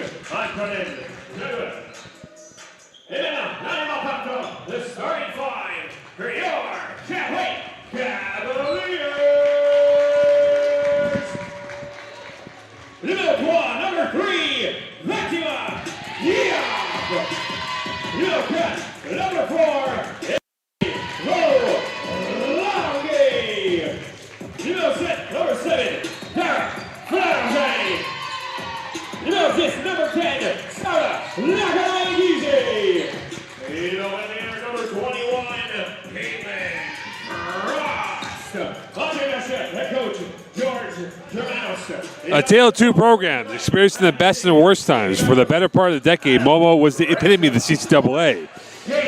Antonin Jagger. And now, not about the starting five for your Champlain Cavaliers. Number 3, Fatima Diab. Number 4, Number 7, Tara Flaherty. Number 10, Sarah Lacanagizi. Number 21, Caitlin Frost. Head coach, George Germanos. A tale of two programs, experiencing the best and the worst times. For the better part of the decade, Momo was the epitome of the CCAA.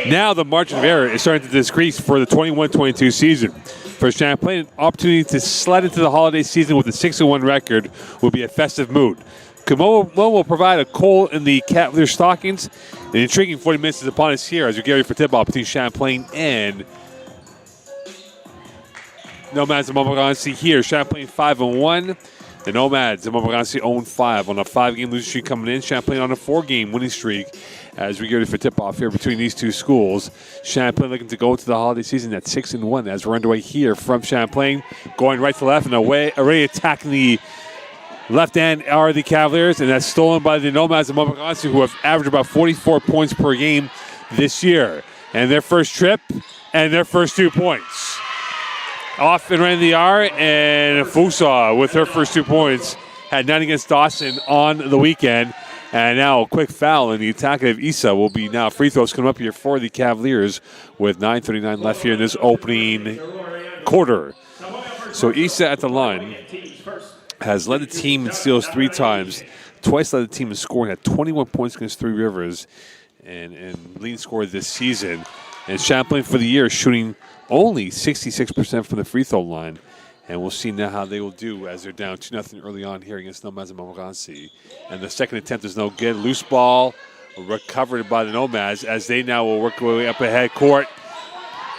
Now the margin of error is starting to decrease for the 21-22 season. For Champlain, an opportunity to slide into the holiday season with a 6-1 record will be a festive mood. Momo will provide a coal in the Cavaliers stockings. An intriguing 40 minutes is upon us here as we get ready for tip-off between Champlain and Nomads of Montmorency here. Champlain 5-1. The Nomads of Montmorency 0-5 on a 5-game losing streak coming in. Champlain on a 4-game winning streak as we get ready for tip-off here between these two schools. Champlain looking to go into the holiday season at 6-1 as we're underway here from Champlain. Going right to left and away, already attacking the left end are the Cavaliers, and that's stolen by the Nomads of Montmorency, who have averaged about 44 points per game this year. And their first trip and their first 2 points. Off and ran the R, and Fusa with her first 2 points had 9 against Dawson on the weekend. And now a quick foul in the attack of Issa will be now free throws coming up here for the Cavaliers with 9:39 left here in this opening quarter. So Issa at the line has led the team in steals 3 times, twice led the team in scoring at 21 points against Three Rivers and leading scorer this season. And Champlain for the year is shooting only 66% from the free throw line. And we'll see now how they will do as they're down 2-0 early on here against Nomads of Montmorency. And the second attempt is no good. Loose ball recovered by the Nomads as they now will work their way up ahead court.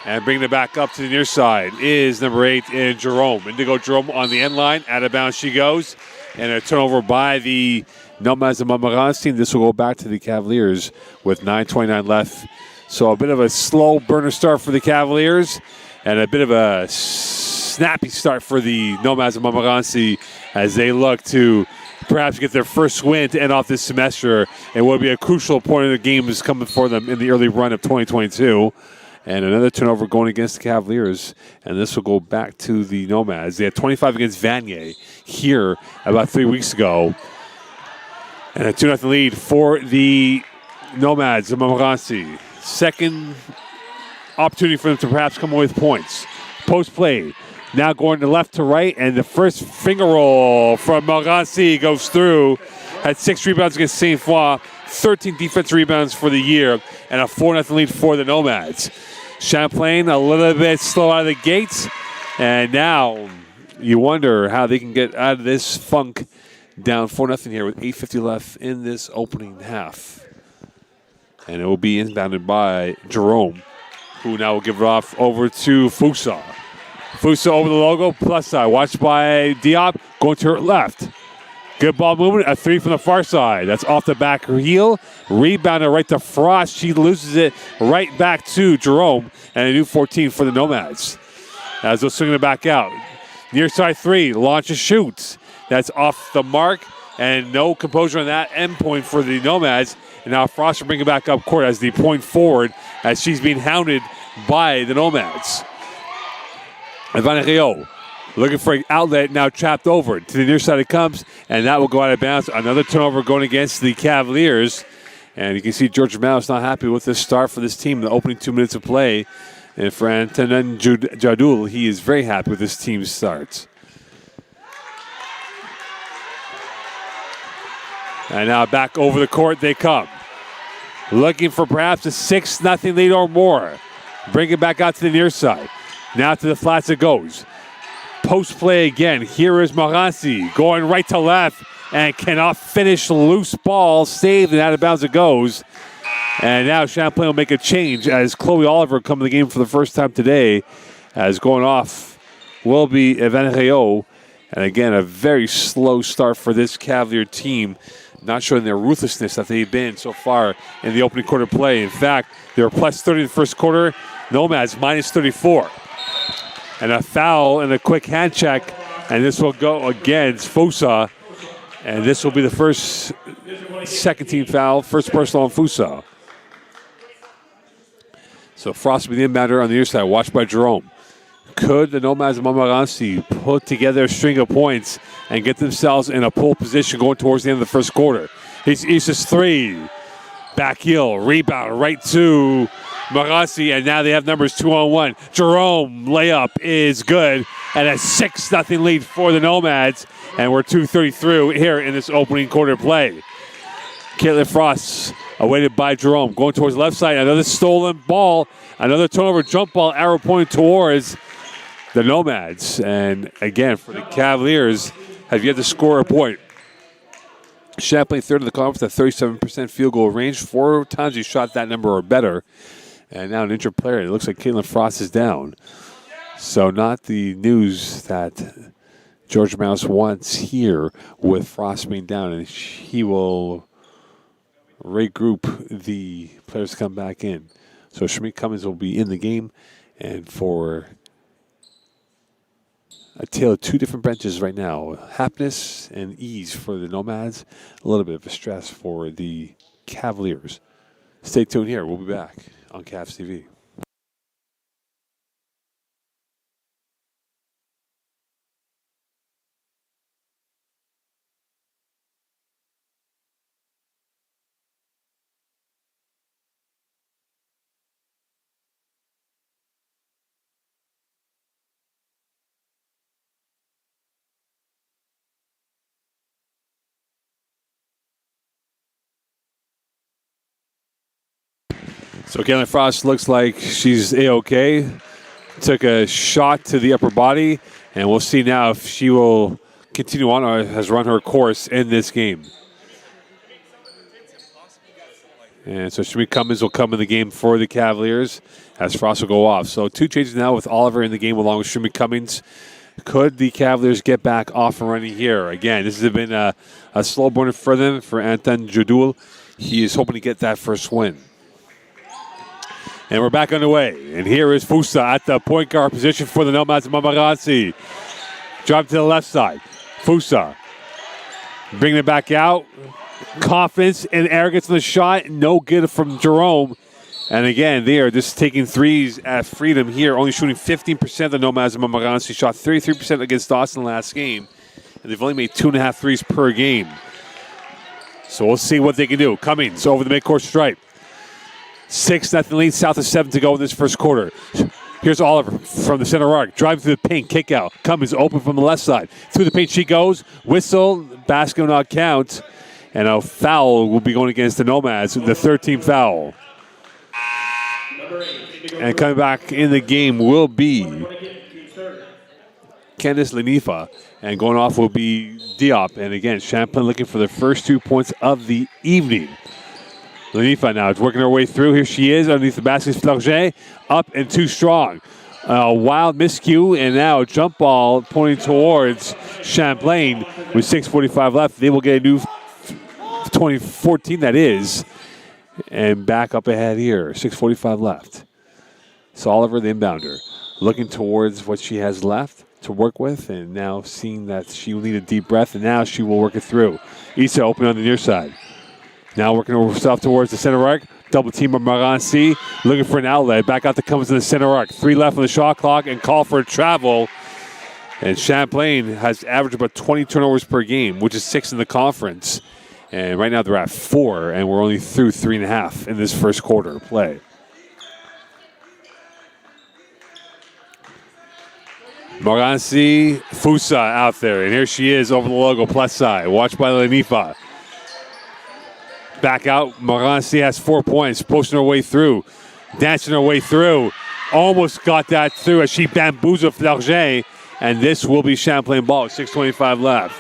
And bringing it back up to the near side is number 8 in Jerome. Indigo Jerome on the end line. Out of bounds she goes. And a turnover by the Nomads of Montmorency. This will go back to the Cavaliers with 9:29 left. So a bit of a slow burner start for the Cavaliers. And a bit of a snappy start for the Nomads of Montmorency as they look to perhaps get their first win to end off this semester. And will be a crucial point of the game is coming for them in the early run of 2022. And another turnover going against the Cavaliers. And this will go back to the Nomads. They had 25 against Vanier here about 3 weeks ago. And a 2-0 lead for the Nomads of Montmorency. Second opportunity for them to perhaps come away with points. Post play. Now going to left to right. And the first finger roll from Montmorency goes through. Had 6 rebounds against St. Foy. 13 defensive rebounds for the year. And a 4-0 lead for the Nomads. Champlain a little bit slow out of the gates. And now you wonder how they can get out of this funk down 4-0 here with 8:50 left in this opening half. And it will be inbounded by Jerome, who now will give it off over to Fusa. Fusa over the logo, plus side. Watched by Diop, going to her left. Good ball movement, a 3 from the far side. That's off the back heel. Rebounded right to Frost. She loses it right back to Jerome. And a new 14 for the Nomads. As they're swinging it back out. Near side 3, launches, shoots. That's off the mark. And no composure on that end point for the Nomads. And now Frost will bring it back up court as the point forward as she's being hounded by the Nomads. Ivana Rio looking for an outlet, now trapped over. To the near side it comes, and that will go out of bounds. Another turnover going against the Cavaliers. And you can see George Mouse not happy with this start for this team in the opening 2 minutes of play. And for Antonin Jadul, he is very happy with this team's start. And now back over the court they come. Looking for perhaps a 6-0 lead or more. Bring it back out to the near side. Now to the flats it goes. Post play again. Here is Montmorency going right to left and cannot finish. Loose ball saved and out of bounds it goes. And now Champlain will make a change as Chloe Oliver come to the game for the first time today. As going off will be Evan Rayo. And again, a very slow start for this Cavalier team not showing their ruthlessness that they've been so far in the opening quarter play. In fact, they were plus 30 in the first quarter. Nomads minus 34. And a foul and a quick hand check, and this will go against Fusa. And this will be the second team foul, first personal on Fusa. So Frost will be the inbounder on the near side, watched by Jerome. Could the Nomads of Montmorency put together a string of points and get themselves in a pole position going towards the end of the first quarter? He's Issa's three. Back heel, rebound right to Montmorency, and now they have numbers 2-on-1. Jerome, layup is good, and a 6-0 lead for the Nomads, and we're 2:30 through here in this opening quarter play. Caitlin Frost, awaited by Jerome, going towards the left side. Another stolen ball, another turnover jump ball, arrow pointing towards the Nomads. And again, for the Cavaliers, have yet to score a point. Champlain third in the conference at 37% field goal range. 4 times he shot that number or better. And now an injured player. It looks like Caitlin Frost is down. So not the news that George Mouse wants here with Frost being down. And he will regroup the players to come back in. So Shamik Cummins will be in the game. And for a tale of two different benches right now. Happiness and ease for the Nomads. A little bit of a stress for the Cavaliers. Stay tuned here. We'll be back on Cavs TV. So Caitlin Frost looks like she's A-okay. Took a shot to the upper body, and we'll see now if she will continue on or has run her course in this game. And so Shamik Cummins will come in the game for the Cavaliers as Frost will go off. So 2 changes now with Oliver in the game along with Shamik Cummins. Could the Cavaliers get back off and running here? Again, this has been a slow burner for them, for Anton Jadul. He is hoping to get that first win. And we're back underway. And here is Fusa at the point guard position for the Nomads of Montmorency. Drive to the left side. Fusa bringing it back out. Confidence and arrogance on the shot. No good from Jerome. And again, they are just taking threes at freedom here. Only shooting 15% of the Nomads of Montmorency. Shot 33% against Dawson last game. And they've only made 2.5 threes per game. So we'll see what they can do. Cummings over the midcourt stripe. 6-0 lead, south of 7 to go in this first quarter. Here's Oliver from the center arc. Driving through the paint, kick out. Cummins open from the left side. Through the paint she goes. Whistle, basket will not count. And a foul will be going against the Nomads, the 13th foul. And coming back in the game will be Candice Lenifa. And going off will be Diop. And again, Champlain looking for the first 2 points of the evening. Lenifa now is working her way through. Here she is underneath the basket. Flarget up and too strong. Wild miscue, and now a jump ball pointing towards Champlain with 6:45 left. They will get a new 2014, that is, and back up ahead here. 6:45 left. So Oliver, the inbounder, looking towards what she has left to work with, and now seeing that she will need a deep breath, and now she will work it through. Issa open on the near side. Now working herself towards the center arc. Double team of Montmorency. Looking for an outlet. Back out the Cummins in the center arc. 3 left on the shot clock and call for a travel. And Champlain has averaged about 20 turnovers per game, which is 6 in the conference. And right now they're at 4, and we're only through 3.5 in this first quarter play. Montmorency, Fusa out there. And here she is over the logo, plus side. Watched by Lenifa. Back out, Montmorency has 4 points, posting her way through, dancing her way through. Almost got that through as she bamboozled Flarget, and this will be Champlain ball, 6:25 left.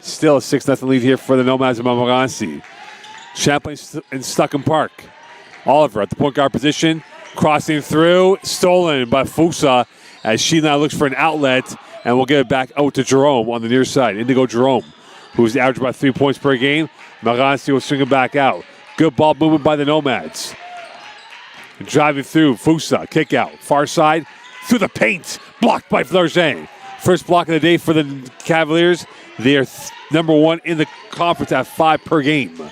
Still a 6-0 lead here for the Nomads of Montmorency. Champlain in Stuckham Park. Oliver at the point guard position, crossing through, stolen by Fusa as she now looks for an outlet, and we'll get it back out to Jerome on the near side. Indigo Jerome. who's averaged about 3 points per game. Montmorency will swing it back out. Good ball movement by the Nomads. Driving through, Fusa, kick out. Far side, through the paint. Blocked by Flargin. First block of the day for the Cavaliers. They are number 1 in the conference at 5 per game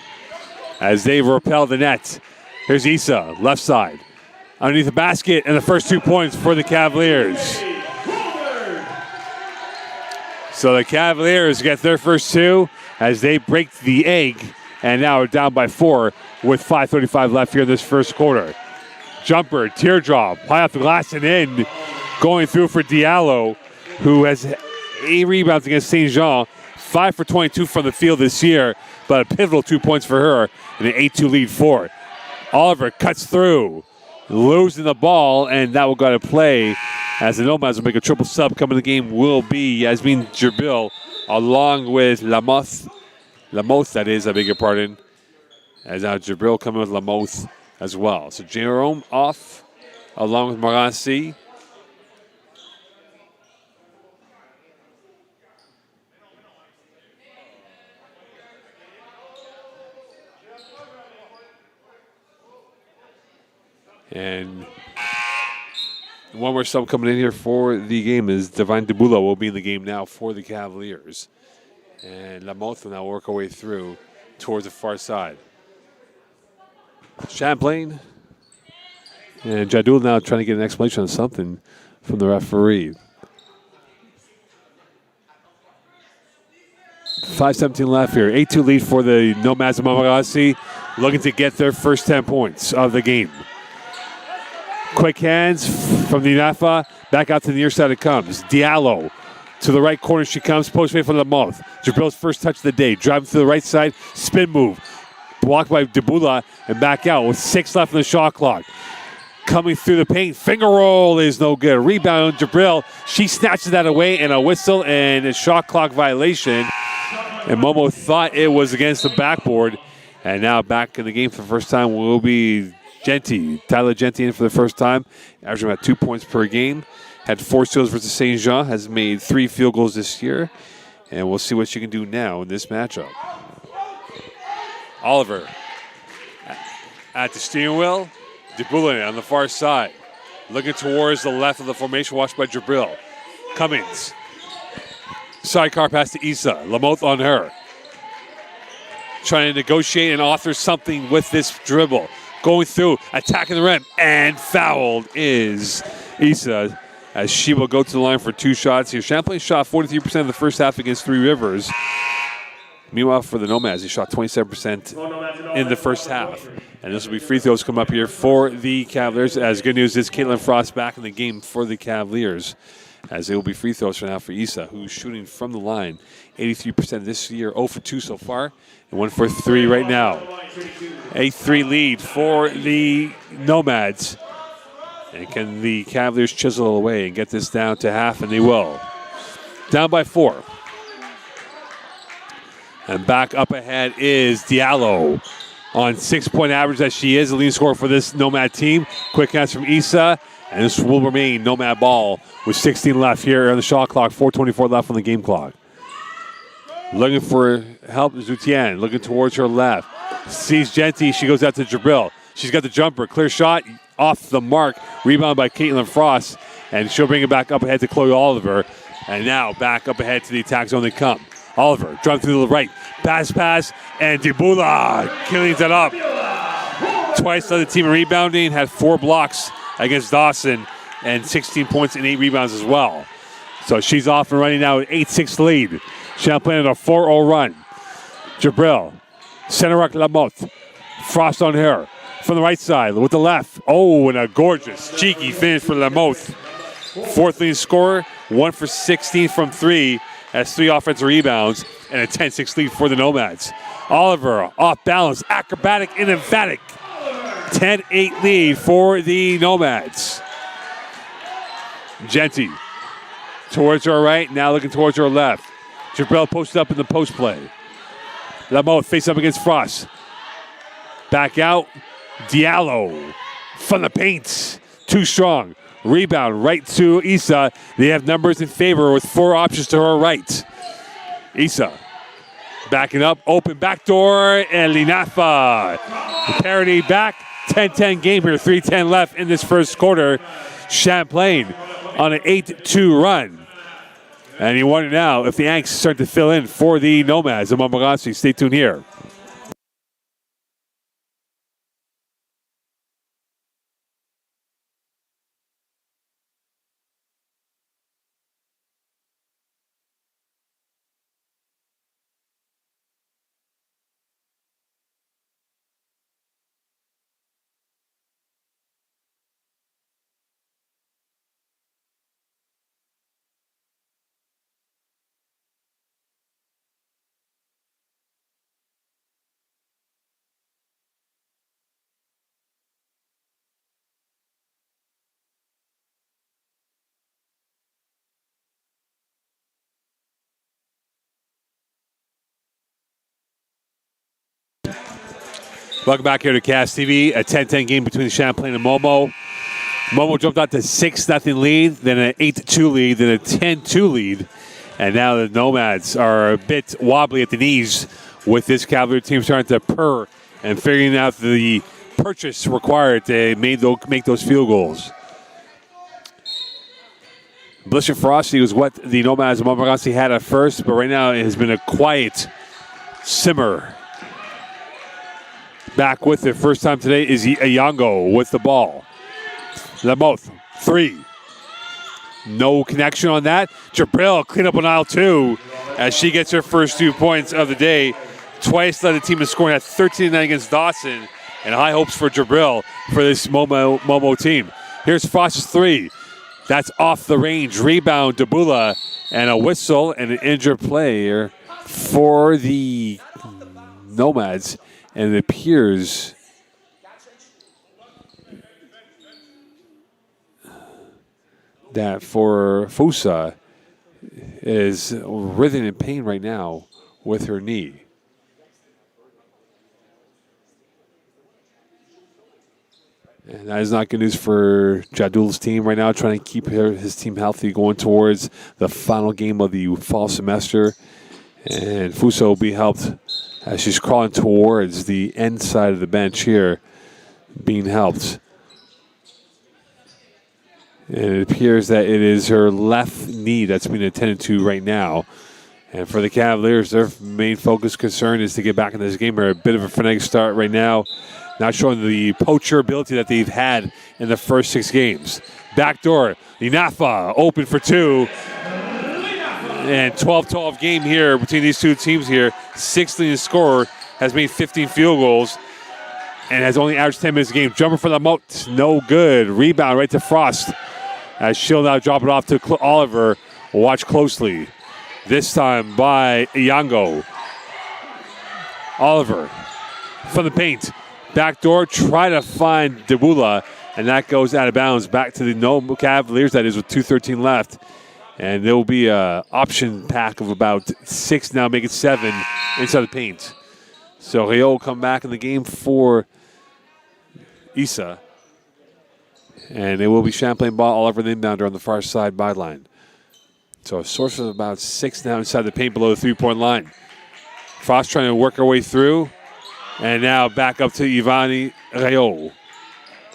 as they repel the net. Here's Issa, left side. Underneath the basket, and the first 2 points for the Cavaliers. So the Cavaliers get their first 2 as they break the egg, and now are down by 4 with 5:35 left here in this first quarter. Jumper, teardrop, high off the glass and in. Going through for Diallo, who has 8 rebounds against St. Jean. 5 for 22 from the field this year, but a pivotal 2 points for her and an 8-2 lead for. Oliver cuts through, losing the ball, and that will go to play as the Nomads will make a triple sub. Coming to the game will be Yasmin Gerbil along with Lamoth. Lamoth, that is, I beg your pardon. As now Gerbil coming with Lamoth as well. So Jerome off along with Montmorency. And one more sub coming in here for the game is Divine Debula will be in the game now for the Cavaliers. And Lamoth will now work our way through towards the far side. Champlain and Jadul now trying to get an explanation on something from the referee. 5:17 left here. 8-2 lead for the Nomads of Montmorency, looking to get their first 10 points of the game. Quick hands from the Nafa. Back out to the near side it comes. Diallo to the right corner she comes. Post away from the mouth. Jabil's first touch of the day. Driving to the right side. Spin move. Blocked by Debula and back out with 6 left in the shot clock. Coming through the paint. Finger roll is no good. Rebound, Jabril. She snatches that away and a whistle and a shot clock violation. And Momo thought it was against the backboard. And now back in the game for the first time will be Genty. Tyler Genty in for the first time. Averaging about 2 points per game. Had 4 steals versus St. Jean. Has made 3 field goals this year. And we'll see what she can do now in this matchup. Oliver at the steering wheel. Debula on the far side. Looking towards the left of the formation. Watched by Jabril. Cummings. Sidecar pass to Issa. Lamoth on her. Trying to negotiate and author something with this dribble. Going through, attacking the rim, and fouled is Issa as she will go to the line for 2 shots here. Champlain shot 43% of the first half against Three Rivers. Meanwhile, for the Nomads, he shot 27% in the first half. And this will be free throws come up here for the Cavaliers. As good news is Caitlin Frost back in the game for the Cavaliers. As it will be free throws for now for Issa, who's shooting from the line 83% this year, 0 for 2 so far, and 1 for 3 right now. 8-3 lead for the Nomads. And can the Cavaliers chisel away and get this down to half? And they will. Down by 4. And back up ahead is Diallo on 6-point average as she is the leading scorer for this Nomad team. Quick pass from Issa. And this will remain Nomad ball with 16 left here on the shot clock. 4:24 left on the game clock. Looking for help, Zutian. Looking towards her left. Sees Genty. She goes out to Jabril. She's got the jumper. Clear shot off the mark. Rebound by Caitlin Frost. And she'll bring it back up ahead to Chloe Oliver. And now back up ahead to the attack zone they come. Oliver driving through the right. Pass. And Debula cleans it up. Twice led the team in rebounding. Had 4 blocks against Dawson, and 16 points and 8 rebounds as well. So she's off and running now with 8-6 lead. Champlain at a 4-0 run. Jabril, center rock Lamotte. Frost on her. From the right side with the left. Oh, and a gorgeous, cheeky finish for Lamotte. 4th leading scorer, 1 for 16 from 3. Has 3 offensive rebounds and a 10-6 lead for the Nomads. Oliver off balance, acrobatic and emphatic. 10-8 lead for the Nomads. Genty towards her right, now looking towards her left. Jabril posted up in the post play. Lamotte face up against Frost. Back out. Diallo from the paint. Too strong. Rebound right to Issa. They have numbers in favor with 4 options to her right. Issa Backing up, open backdoor, and Linafa. Parity back, 10-10 game here, 3:10 left in this first quarter. Champlain on an 8-2 run. And you wonder now if the Yanks start to fill in for the Nomads of Montmorency. Stay tuned here. Welcome back here to Cast TV, a 10-10 game between Champlain and Momo. Momo jumped out to 6-0 lead, then an 8-2 lead, then a 10-2 lead. And now the Nomads are a bit wobbly at the knees with this Cavalier team starting to purr and figuring out the purchase required to make those field goals. Blizzard Frosty was what the Nomads of Montmorency had at first, but right now it has been a quiet simmer. Back with it, first time today is Iyango with the ball. Lamoth, 3. No connection on that. Jabril clean up on aisle 2 as she gets her first 2 points of the day. Twice led the team in scoring at 13-9 against Dawson, and high hopes for Jabril for this Momo team. Here's Frost's 3. That's off the range. Rebound, Dabula, and a whistle and an injured player for the Nomads. And it appears that for Fusa is writhing in pain right now with her knee. And that is not good news for Jadul's team right now, trying to keep his team healthy going towards the final game of the fall semester. And Fusa will be helped as she's crawling towards the end side of the bench here, being helped. And it appears that it is her left knee that's being attended to right now. And for the Cavaliers, their main focus concern is to get back in this game. They're a bit of a frenetic start right now, not showing the poacher ability that they've had in the first 6 games. Backdoor, Linafa open for 2. And 12-12 game here between these two teams here. 6th leading scorer has made 15 field goals and has only averaged 10 minutes a game. Jumper for the Moat, no good. Rebound right to Frost as she'll now drop it off to Oliver. Watch closely. This time by Iyango. Oliver from the paint. Backdoor, try to find Dabula, and that goes out of bounds back to the Cavaliers, that is, with 2:13 left. And there will be an option pack of about 6 now, make it 7 inside the paint. So Rio will come back in the game for Issa. And it will be Champlain ball all over the inbounder on the far side byline. So a source of about 6 now inside the paint below the 3-point line. Frost trying to work her way through. And now back up to Ivani Rio.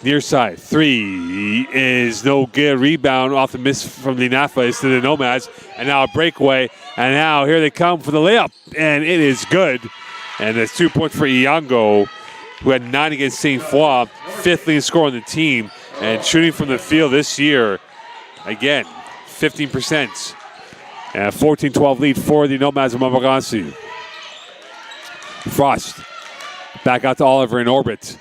Near side, 3 is no good. Rebound off the miss from Linafa is to the Nomads. And now a breakaway. And now here they come for the layup. And it is good. And that's 2 points for Iyango, who had 9 against St. Foy, 5th leading scorer on the team. And shooting from the field this year, again, 15%. And a 14-12 lead for the Nomads of Montmorency. Frost back out to Oliver in orbit.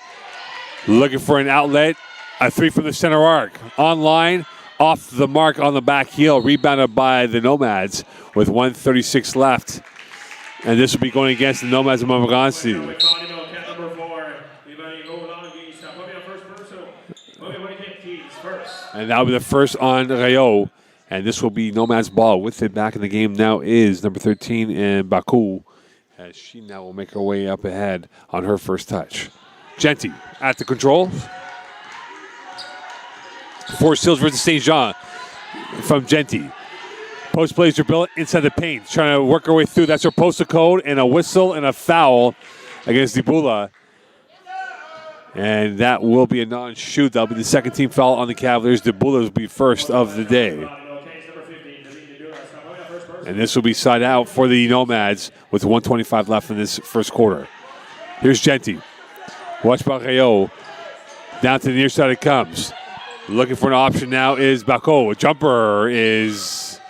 Looking for an outlet. A 3 from the center arc. Online, off the mark on the back heel. Rebounded by the Nomads with 1:36 left. And this will be going against the Nomads of Montmorency. And that will be the first on Rayo. And this will be Nomads ball. With it back in the game now is number 13 in Baku, as she now will make her way up ahead on her first touch. Genty at the control. 4 steals versus St. Jean from Genty. Post plays Jabril inside the paint, trying to work her way through. That's her postal code, and a whistle and a foul against Dibula. And that will be a non-shoot. That'll be the second team foul on the Cavaliers. Dibula will be first of the day. And this will be side out for the Nomads with 1:25 left in this first quarter. Here's Genty. Watch Barrio. Down to the near side it comes. Looking for an option now is Bako. A jumper is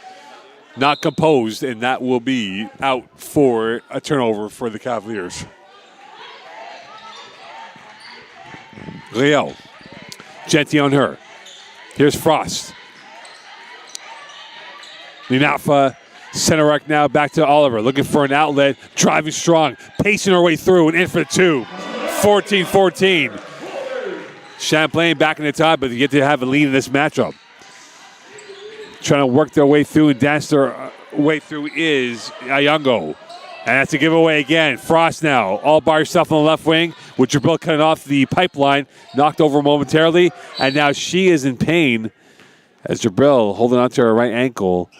not composed, and that will be out for a turnover for the Cavaliers. Rio. Genty on her. Here's Frost. Linafa. Center arc now back to Oliver. Looking for an outlet. Driving strong. Pacing her way through and in for the two. 14-14. Champlain back in the top, but they get to have a lead in this matchup. Trying to work their way through and dance their way through is Ayongo. And that's a giveaway again. Frost now, all by herself on the left wing, with Jabril cutting off the pipeline, knocked over momentarily, and now she is in pain as Jabril holding onto her right ankle.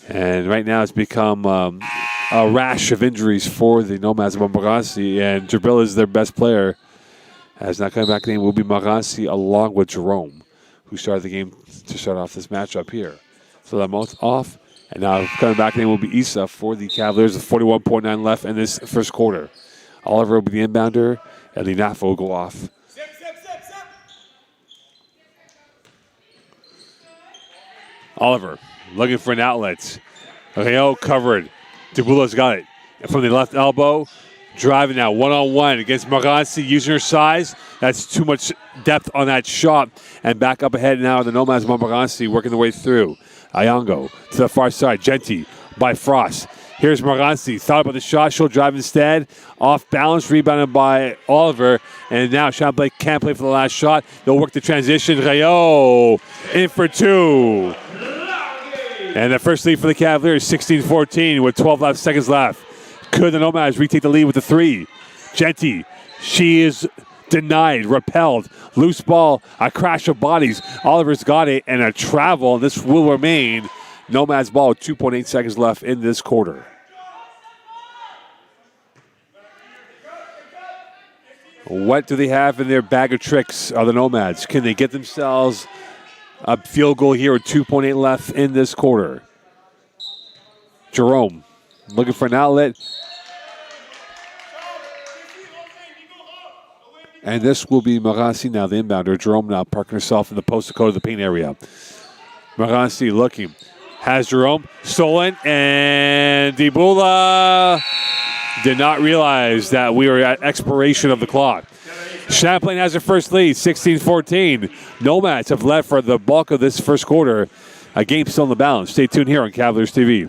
And right now it's become a rash of injuries for the Nomads of Montmorency, and Jabril is their best player. As not coming back in the game will be Montmorency along with Jerome, who started the game to start off this matchup here. So that both off, and now coming back in will be Issa for the Cavaliers with 41.9 left in this first quarter. Oliver will be the inbounder, and Linafa will go off. Oliver looking for an outlet. Rayo covered. Dibula's got it. And from the left elbow, driving now one-on-one against Montmorency, using her size. That's too much depth on that shot. And back up ahead now, the Nomads Montmorency working their way through. Ayongo to the far side. Genty by Frost. Here's Montmorency. Thought about the shot. She'll drive instead. Off balance. Rebounded by Oliver. And now Champlain can't play for the last shot. They'll work the transition. Rayo in for two. And the first lead for the Cavaliers, 16-14 with 12 seconds left. Could the Nomads retake the lead with the three? Genty, she is denied, repelled. Loose ball, a crash of bodies. Oliver's got it, and a travel. This will remain Nomads ball with 2.8 seconds left in this quarter. What do they have in their bag of tricks, are the Nomads? Can they get themselves a field goal here with 2.8 left in this quarter? Jerome looking for an outlet. And this will be Montmorency now, the inbounder. Jerome now parking herself in the postal code of the paint area. Montmorency looking. Has Jerome stolen. And Dibula did not realize that we were at expiration of the clock. Champlain has their first lead, 16-14. Nomads have led for the bulk of this first quarter. A game still in the balance. Stay tuned here on Cavaliers TV.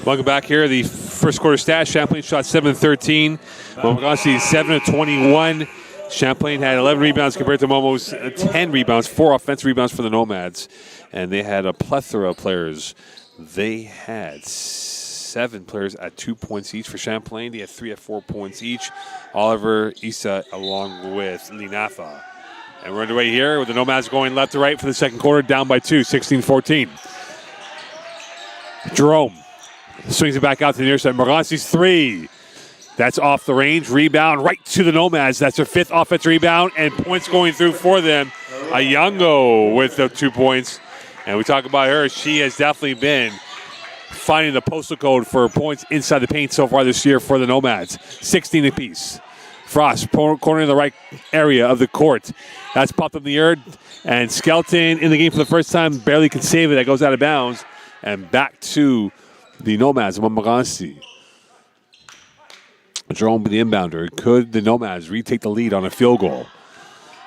Welcome back here. The first quarter stats. Champlain shot 7-13. Montmorency 7-21. Champlain had 11 rebounds compared to Momo's 10 rebounds, 4 offensive rebounds for the Nomads. And they had a plethora of players. They had 7 players at 2 points each for Champlain. They had 3 at 4 points each. Oliver, Issa, along with Linafa. And we're underway here with the Nomads going left to right for the second quarter, down by 2, 16-14. Jerome swings it back out to the near side. Montmorency's 3. That's off the range. Rebound right to the Nomads. That's their 5th offensive rebound, and points going through for them. Ayongo with the 2 points. And we talk about her. She has definitely been finding the postal code for points inside the paint so far this year for the Nomads. 16 apiece. Frost cornering the right area of the court. That's popped up in the air. And Skelton in the game for the first time. Barely can save it. That goes out of bounds. And back to the Nomads, Montmorency. Jerome, the inbounder. Could the Nomads retake the lead on a field goal?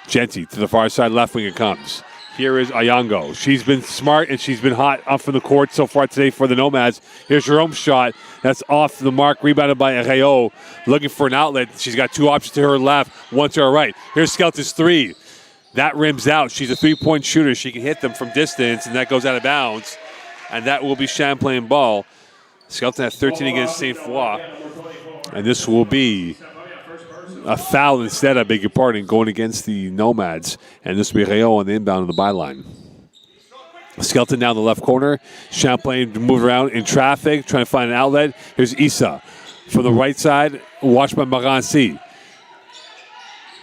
Genty to the far side, left wing it comes. Here is Ayongo. She's been smart and she's been hot off from the court so far today for the Nomads. Here's Jerome's shot. That's off the mark, rebounded by Rayo. Looking for an outlet. She's got 2 options to her left, 1 to her right. Here's Skelton's 3. That rims out. She's a 3-point shooter. She can hit them from distance, and that goes out of bounds. And that will be Champlain ball. Skelton had 13 against St. Foy. And this will be a foul instead, I beg your pardon, going against the Nomads. And this will be Rayo on the inbound of the byline. Skelton down the left corner. Champlain moved around in traffic, trying to find an outlet. Here's Issa from the right side, watched by Montmorency.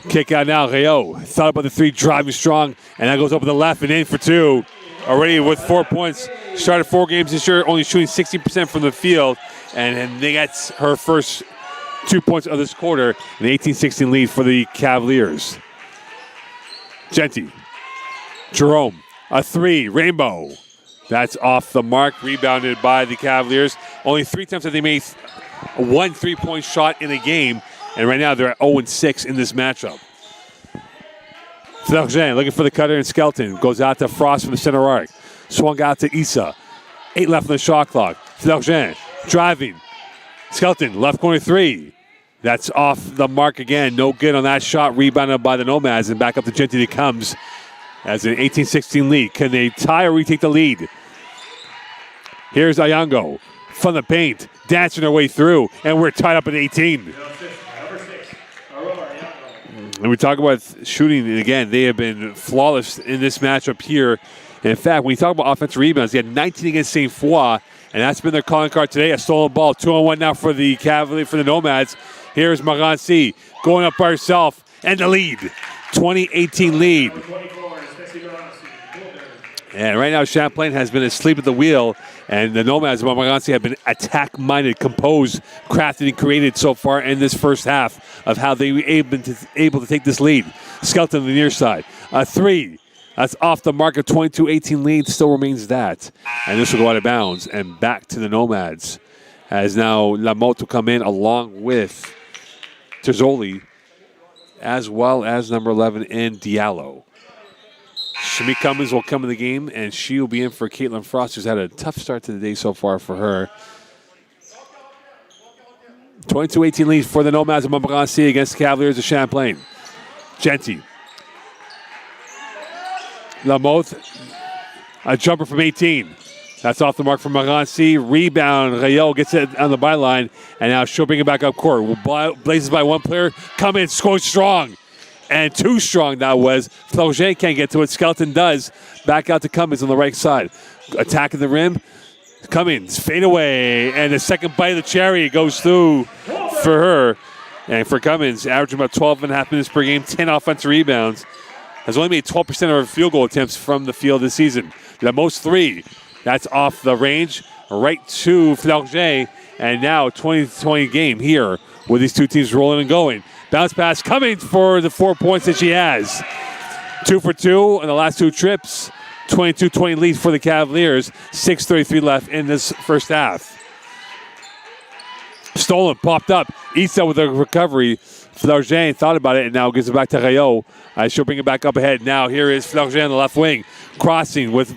Kick out now, Rayo. Thought about the 3, driving strong, and that goes up to the left and in for 2. Already with 4 points. Started 4 games this year, only shooting 60% from the field, and they got her first 2 points of this quarter, an 18-16 lead for the Cavaliers. Genty. Jerome. A 3. Rainbow. That's off the mark. Rebounded by the Cavaliers. Only 3 times have they made 1 3-point shot in a game. And right now they're at 0-6 in this matchup. Flergen looking for the cutter, and Skelton goes out to Frost from the center arc. Swung out to Issa. 8 left on the shot clock. Flergen driving. Skelton, left corner 3. That's off the mark again. No good on that shot. Rebounded by the Nomads, and back up to Genty that comes as an 18-16 lead. Can they tie or retake the lead? Here's Ayongo from the paint, dancing their way through, and we're tied up at 18. And we talk about shooting, and again, they have been flawless in this matchup here. And in fact, when you talk about offensive rebounds, they had 19 against St. Foy, and that's been their calling card today. A stolen ball, 2-on-1 now for the Cavaliers, for the Nomads. Here's Montmorency going up by herself, and the lead, 20-18 lead. And right now, Champlain has been asleep at the wheel, and the Nomads of Montmorency have been attack-minded, composed, crafted, and created so far in this first half of how they were able to take this lead. Skelton on the near side. A 3. That's off the mark. Of 22-18 lead still remains that. And this will go out of bounds and back to the Nomads. As now Lamotte will come in along with Terzoli, as well as number 11 in Diallo. Shami Cummins will come in the game, and she will be in for Caitlin Frost, who's had a tough start to the day so far for her. 22-18 lead for the Nomads of Montmorency against the Cavaliers of Champlain. Genty. Lamotte, a jumper from 18. That's off the mark from Montmorency. Rebound, Rayo gets it on the byline, and now she'll bring it back up court. Blazes by one player, come in, score strong. And too strong that was. Flergen can't get to it. Skelton does. Back out to Cummins on the right side. Attacking the rim. Cummins, fade away. And the second bite of the cherry goes through for her. And for Cummins, averaging about 12.5 minutes per game, 10 offensive rebounds. Has only made 12% of her field goal attempts from the field this season. The most 3. That's off the range. Right to Flergen. And now 20-20 game here with these two teams rolling and going. Bounce pass coming for the 4 points that she has. 2 for 2 in the last 2 trips. 22-20 lead for the Cavaliers. 6:33 left in this first half. Stolen, popped up. Issa with a recovery. Flergen thought about it and now gives it back to Rayo. She'll bring it back up ahead. Now here is Flergen on the left wing. Crossing with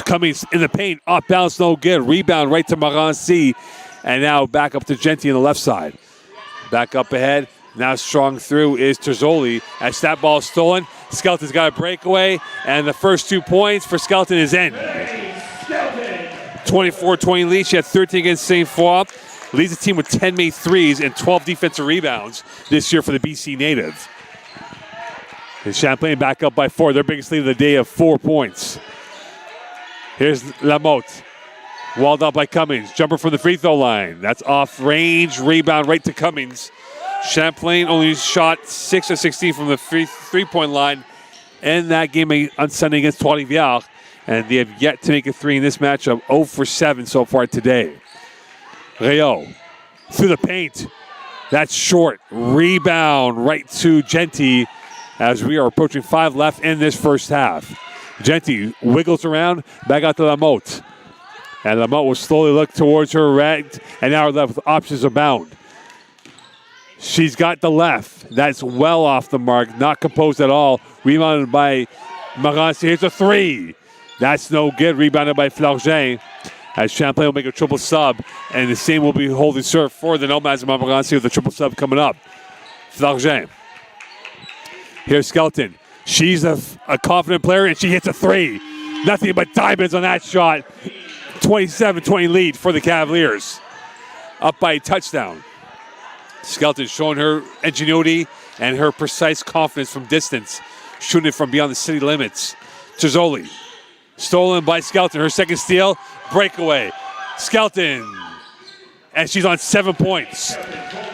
Cummings in the paint, off balance, no good. Rebound right to Montmorency, and now back up to Genty on the left side. Back up ahead, now strong through is Terzoli. As that ball is stolen, Skelton's got a breakaway, and the first 2 points for Skelton is in. 24-20 lead. She had 13 against St. Foy. Leads the team with 10 made threes and 12 defensive rebounds this year for the BC native. And Champlain back up by 4. Their biggest lead of the day of 4 points. Here's Lamotte. Walled up by Cummings. Jumper from the free throw line. That's off range. Rebound right to Cummings. Champlain only shot 6 of 16 from the three-point line in that game on Sunday against Trois-Rivières. And they have yet to make a 3 in this matchup. 0 for 7 so far today. Rayo through the paint. That's short. Rebound right to Genty as we are approaching 5 left in this first half. Genty wiggles around, back out to Lamotte. And Lamotte will slowly look towards her right, and now her left with options abound. She's got the left. That's well off the mark, not composed at all. Rebounded by Montmorency. Here's a 3. That's no good. Rebounded by Flargin. As Champlain will make a triple sub, and the same will be holding serve for the Nomads of Montmorency with the triple sub coming up. Flargin. Here's Skelton. She's a confident player, and she hits a 3. Nothing but diamonds on that shot. 27-20 lead for the Cavaliers. Up by a touchdown. Skelton showing her ingenuity and her precise confidence from distance, shooting it from beyond the city limits. Terzoli. Stolen by Skelton. Her second steal. Breakaway. Skelton. And she's on 7 points.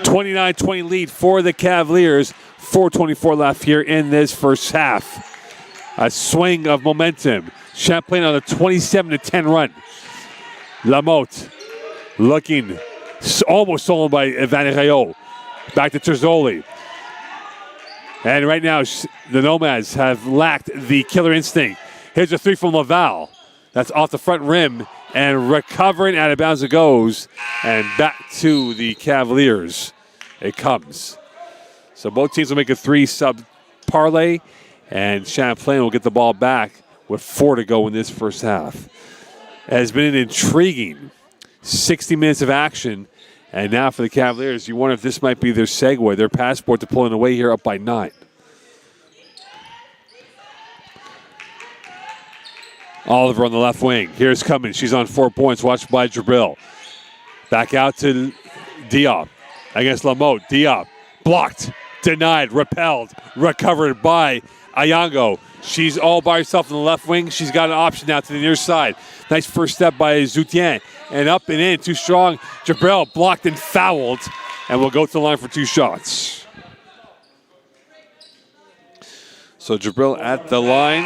29-20 lead for the Cavaliers. 4:24 left here in this first half. A swing of momentum. Champlain on a 27-10 run. Lamotte looking almost stolen by Van Rayo. Back to Terzoli. And right now the Nomads have lacked the killer instinct. Here's a 3 from Laval. That's off the front rim and recovering out of bounds it goes. And back to the Cavaliers it comes. So both teams will make a 3-sub parlay, and Champlain will get the ball back with 4 to go in this first half. It has been an intriguing 60 minutes of action, and now for the Cavaliers, you wonder if this might be their segue, their passport to pulling away here up by 9. Oliver on the left wing. Here's Cummins. She's on 4 points, watched by Jabril. Back out to Diop against Lamotte. Diop blocked. Denied, repelled, recovered by Ayango. She's all by herself in the left wing. She's got an option now to the near side. Nice first step by Zoutien. And up and in, too strong. Jabril blocked and fouled. And will go to the line for 2 shots. So Jabril at the line.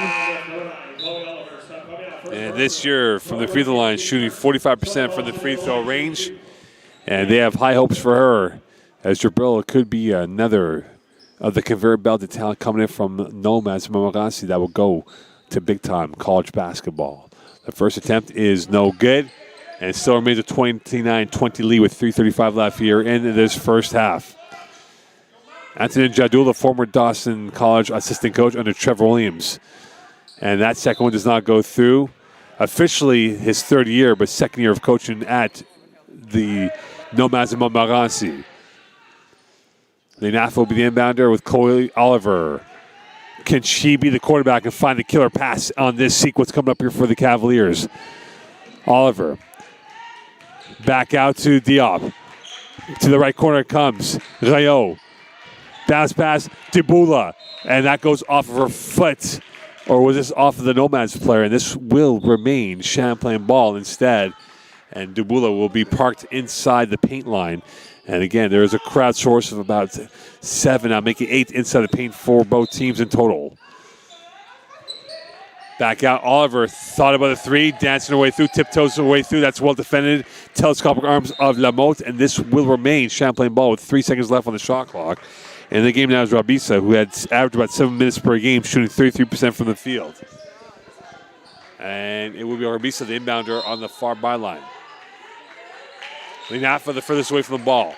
And this year, from the free throw line, shooting 45% from the free throw range. And they have high hopes for her, as Jabril could be another of the conveyor belt of talent coming in from Nomads Montmorency that will go to big-time college basketball. The first attempt is no good, and it still remains a 29-20 lead with 3:35 left here in this first half. Anthony Jadou, the former Dawson College assistant coach under Trevor Williams. And that second one does not go through. Officially his 3rd year, but 2nd year of coaching at the Nomads of Montmorency. Lenafa will be the inbounder with Chloe Oliver. Can she be the quarterback and find the killer pass on this sequence coming up here for the Cavaliers? Oliver. Back out to Diop. To the right corner it comes. Rayo. Bounce pass. Dibula. And that goes off of her foot. Or was this off of the Nomads player? And this will remain Champlain ball instead. And Dibula will be parked inside the paint line. And again, there is a crowd source of about 7, making 8 inside the paint for both teams in total. Back out, Oliver thought about the 3, dancing her way through, tiptoes her way through. That's well defended. Telescopic arms of Lamotte, and this will remain Champlain ball with 3 seconds left on the shot clock. And the game now is Rabisa, who had averaged about 7 minutes per game, shooting 33% from the field. And it will be Rabisa, the inbounder, on the far byline. Lenafa the furthest away from the ball.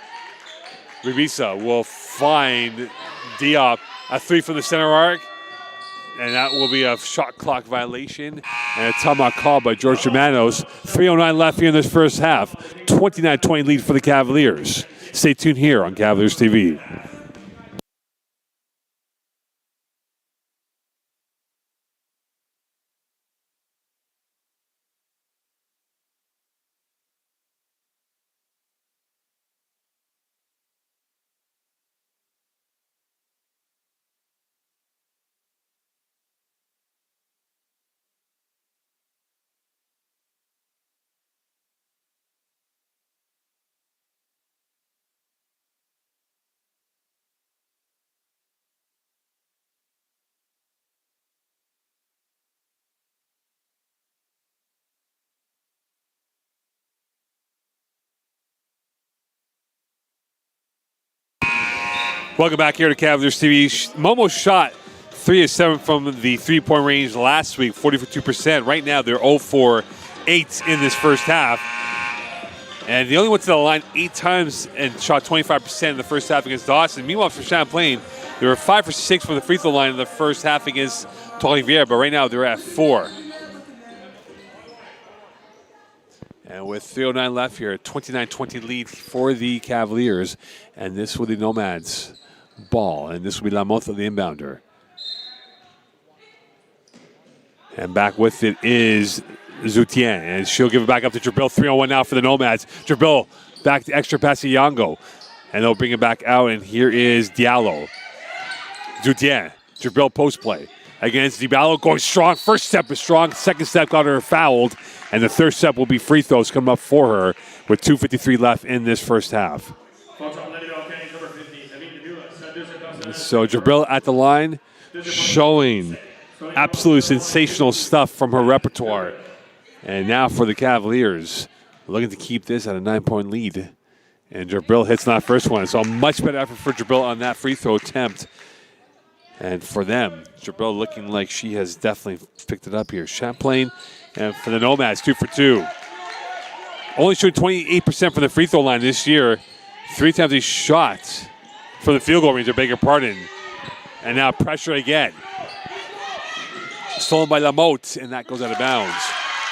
Rabisa will find Diop. A 3 from the center arc. And that will be a shot clock violation and a timeout call by George Germanos. 3:09 left here in this first half. 29-20 lead for the Cavaliers. Stay tuned here on Cavaliers TV. Welcome back here to Cavaliers TV. Momo shot 3 of 7 from the three-point range last week, 42%. Right now, they're 0 for 8 in this first half. And they only went to the line 8 times and shot 25% in the first half against Dawson. Meanwhile, for Champlain, they were 5 for 6 from the free throw line in the first half against St-Lambert, but right now they're at 4. And with 3:09 left here, 29-20 lead for the Cavaliers. And this will be Nomads' ball. And this will be Lamotte, the inbounder. And back with it is Zoutien. And she'll give it back up to Jabril. 3-on-1 now for the Nomads. Jabril back to extra pass to Yango. And they'll bring it back out. And here is Diallo. Zoutien. Jabril post play against Diallo, going strong. First step is strong. Second step got her fouled. And the third step will be free throws coming up for her with 2:53 left in this first half. So Jabril at the line, showing absolutely sensational stuff from her repertoire. And now for the Cavaliers, looking to keep this at a 9-point lead. And Jabril hits that first one. So a much better effort for Jabril on that free throw attempt. And for them, Jabril looking like she has definitely picked it up here. Champlain, and for the Nomads, 2 for 2. Only shooting 28% from the free throw line this year. 3 times he shot from the field goal range, I beg your pardon. And now pressure again. Stolen by Lamotte, and that goes out of bounds.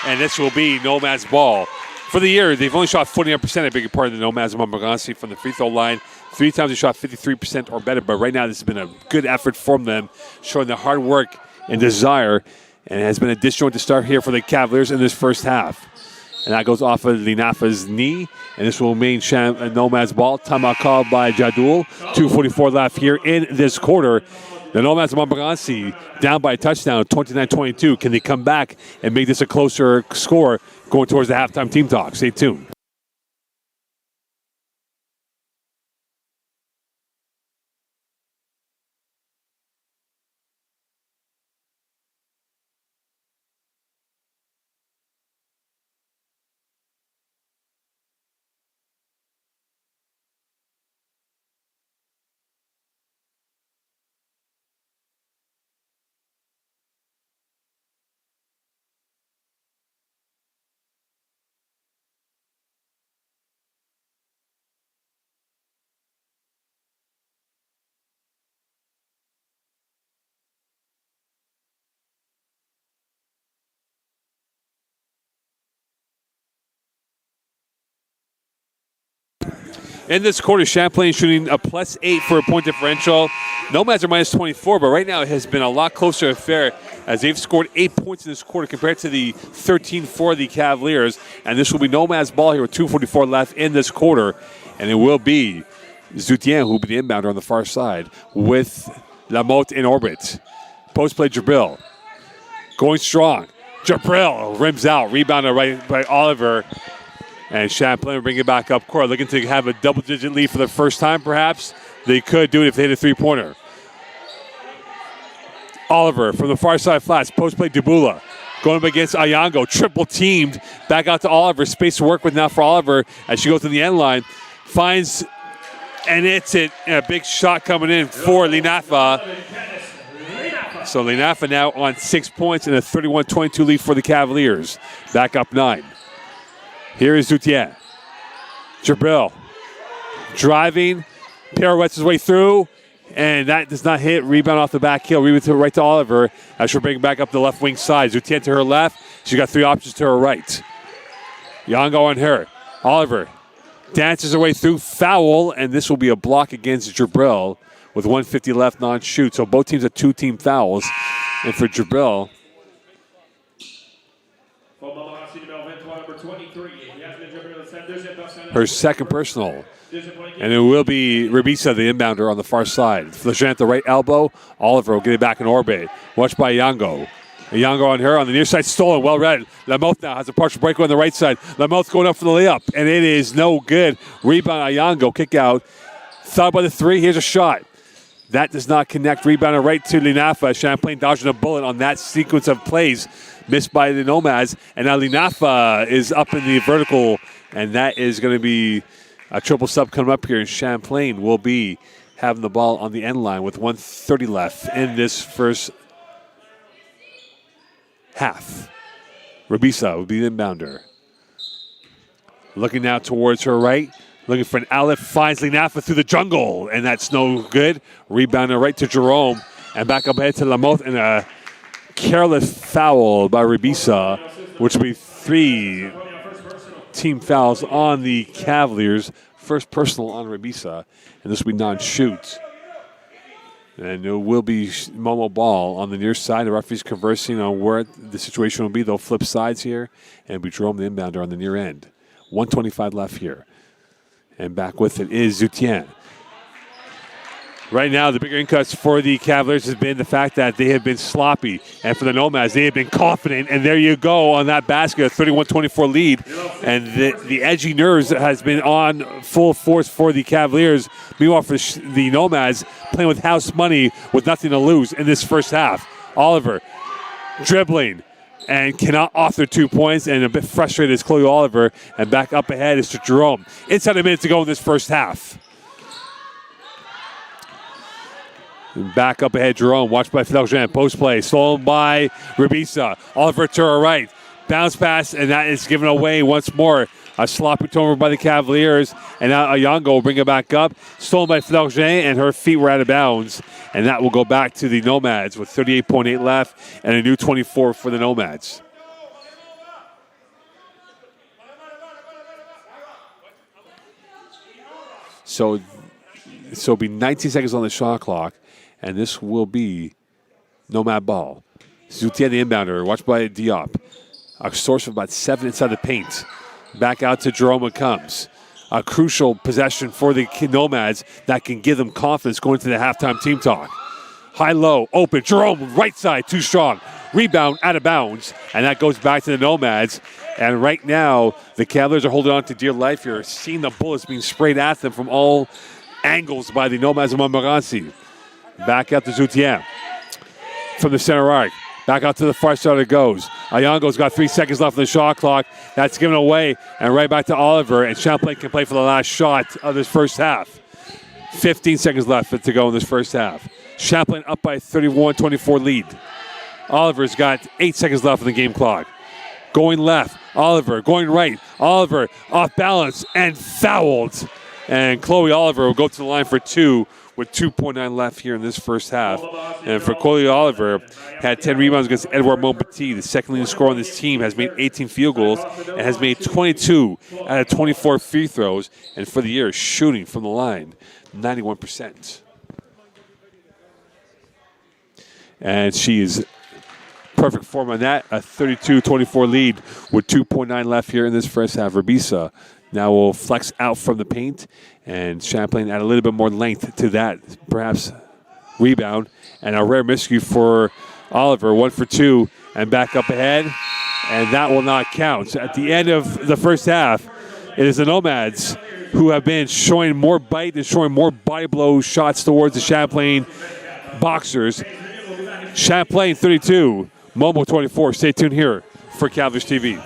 And this will be Nomads' ball. For the year, they've only shot 49%, I beg your pardon, the Nomads of Montmorency from the free throw line. 3 times they shot 53% or better, but right now this has been a good effort from them, showing the hard work and desire, and it has been a disjoint to start here for the Cavaliers in this first half. And that goes off of Linafa's knee, and this will remain Nomads' ball. Timeout called by Jadul. 2:44 left here in this quarter. The Nomads of Montmorency down by a touchdown, 29-22. Can they come back and make this a closer score going towards the halftime team talk? Stay tuned. In this quarter, Champlain shooting a +8 for a point differential. Nomads are -24, but right now it has been a lot closer affair as they've scored 8 points in this quarter compared to the 13 for the Cavaliers. And this will be Nomads' ball here with 2:44 left in this quarter. And it will be Zoutien who will be the inbounder on the far side with Lamotte in orbit. Post play Jabril. Going strong. Jabril rims out. Rebounded right by Oliver. And Champlain will bring it back up court, looking to have a double-digit lead for the first time, perhaps. They could do it if they hit a three-pointer. Oliver from the far side flats, post-play Dubula. Going up against Ayango, triple-teamed. Back out to Oliver, space to work with now for Oliver as she goes to the end line. Finds, and it's it. And a big shot coming in for Linafa. So Linafa now on 6 points and a 31-22 lead for the Cavaliers. Back up 9. Here is Zoutien. Jabril driving, pirouettes his way through, And that does not hit. Rebound off the back heel. Rebound to right to Oliver as she'll bring it back up the left wing side. Zutien to her left. She got 3 options to her right. Yango on her. Oliver dances her way through. Foul, and this will be a block against Jabril with 1:50 left non-shoot. So both teams have 2 team fouls. And for Jabril, her second personal. And it will be Rabisa, the inbounder, on the far side. Flejan at the right elbow. Oliver will get it back in orbit. Watched by Yango. Yango on her on the near side, stolen, well read. Lamoth now has a partial breakaway on the right side. Lamoth going up for the layup, and it is no good. Rebound, Yango, kick out. Thought by the 3, here's a shot. That does not connect. Rebound right to Linafa. Champlain dodging a bullet on that sequence of plays. Missed by the Nomads. And now Linafa is up in the vertical, and that is going to be a triple sub coming up here. And Champlain will be having the ball on the end line with 1:30 left in this first half. Rabisa will be the inbounder. Looking now towards her right. Looking for an outlet. Finds Linafa through the jungle. And that's no good. Rebound right to Jerome. And back up ahead to Lamoth. And a careless foul by Rabisa, which will be 3 team fouls on the Cavaliers. First personal on Rabisa. And this will be non-shoot. And it will be Momo ball on the near side. The referee's conversing on where the situation will be. They'll flip sides here. And we Jerome the inbounder on the near end. 1:25 left here. And back with it is Zutien. Right now, the bigger incuts for the Cavaliers has been the fact that they have been sloppy. And for the Nomads, they have been confident. And there you go on that basket, a 31-24 lead. And the edgy nerves has been on full force for the Cavaliers. Meanwhile, for the Nomads, playing with house money with nothing to lose in this first half. Oliver dribbling and cannot author 2 points, and a bit frustrated is Chloe Oliver. And back up ahead is to Jerome. Inside a minute to go in this first half. Back up ahead, Jerome, watched by Flejan. Post play, stolen by Rabisa. Oliver to her right. Bounce pass, and that is given away once more. A sloppy turnover by the Cavaliers, and now Ayongo will bring it back up. Stolen by Flejan, and her feet were out of bounds. And that will go back to the Nomads with 38.8 left and a new 24 for the Nomads. So it'll be 19 seconds on the shot clock, and this will be Nomad ball. Zutien the inbounder, watched by Diop. A source of about 7 inside the paint. Back out to Jerome it comes. A crucial possession for the Nomads that can give them confidence going to the halftime team talk. High-low, open. Jerome, right side, too strong. Rebound, out of bounds. And that goes back to the Nomads. And right now, the Cavaliers are holding on to dear life here, seeing the bullets being sprayed at them from all angles by the Nomads of Montmorency. Back out to Zutien from the center arc. Back out to the far side it goes. Ayongo's got 3 seconds left on the shot clock. That's given away. And right back to Oliver. And Champlain can play for the last shot of this first half. 15 seconds left to go in this first half. Champlain up by 31-24 lead. Oliver's got 8 seconds left on the game clock. Going left. Oliver going right. Oliver off balance and fouled. And Chloe Oliver will go to the line for 2 with 2.9 left here in this first half. And for Chloe Oliver, had 10 rebounds against Edouard Montpetit. The second leading scorer on this team has made 18 field goals and has made 22 out of 24 free throws. And for the year, shooting from the line, 91%. And she is perfect form on that. A 32-24 lead with 2.9 left here in this first half. Rabisa now will flex out from the paint, and Champlain add a little bit more length to that, perhaps rebound. And a rare miscue for Oliver, 1 for 2, and back up ahead, and that will not count. At the end of the first half, it is the Nomads who have been showing more bite and showing more body blow shots towards the Champlain Boxers. Champlain 32, Momo 24. Stay tuned here for Cavaliers TV.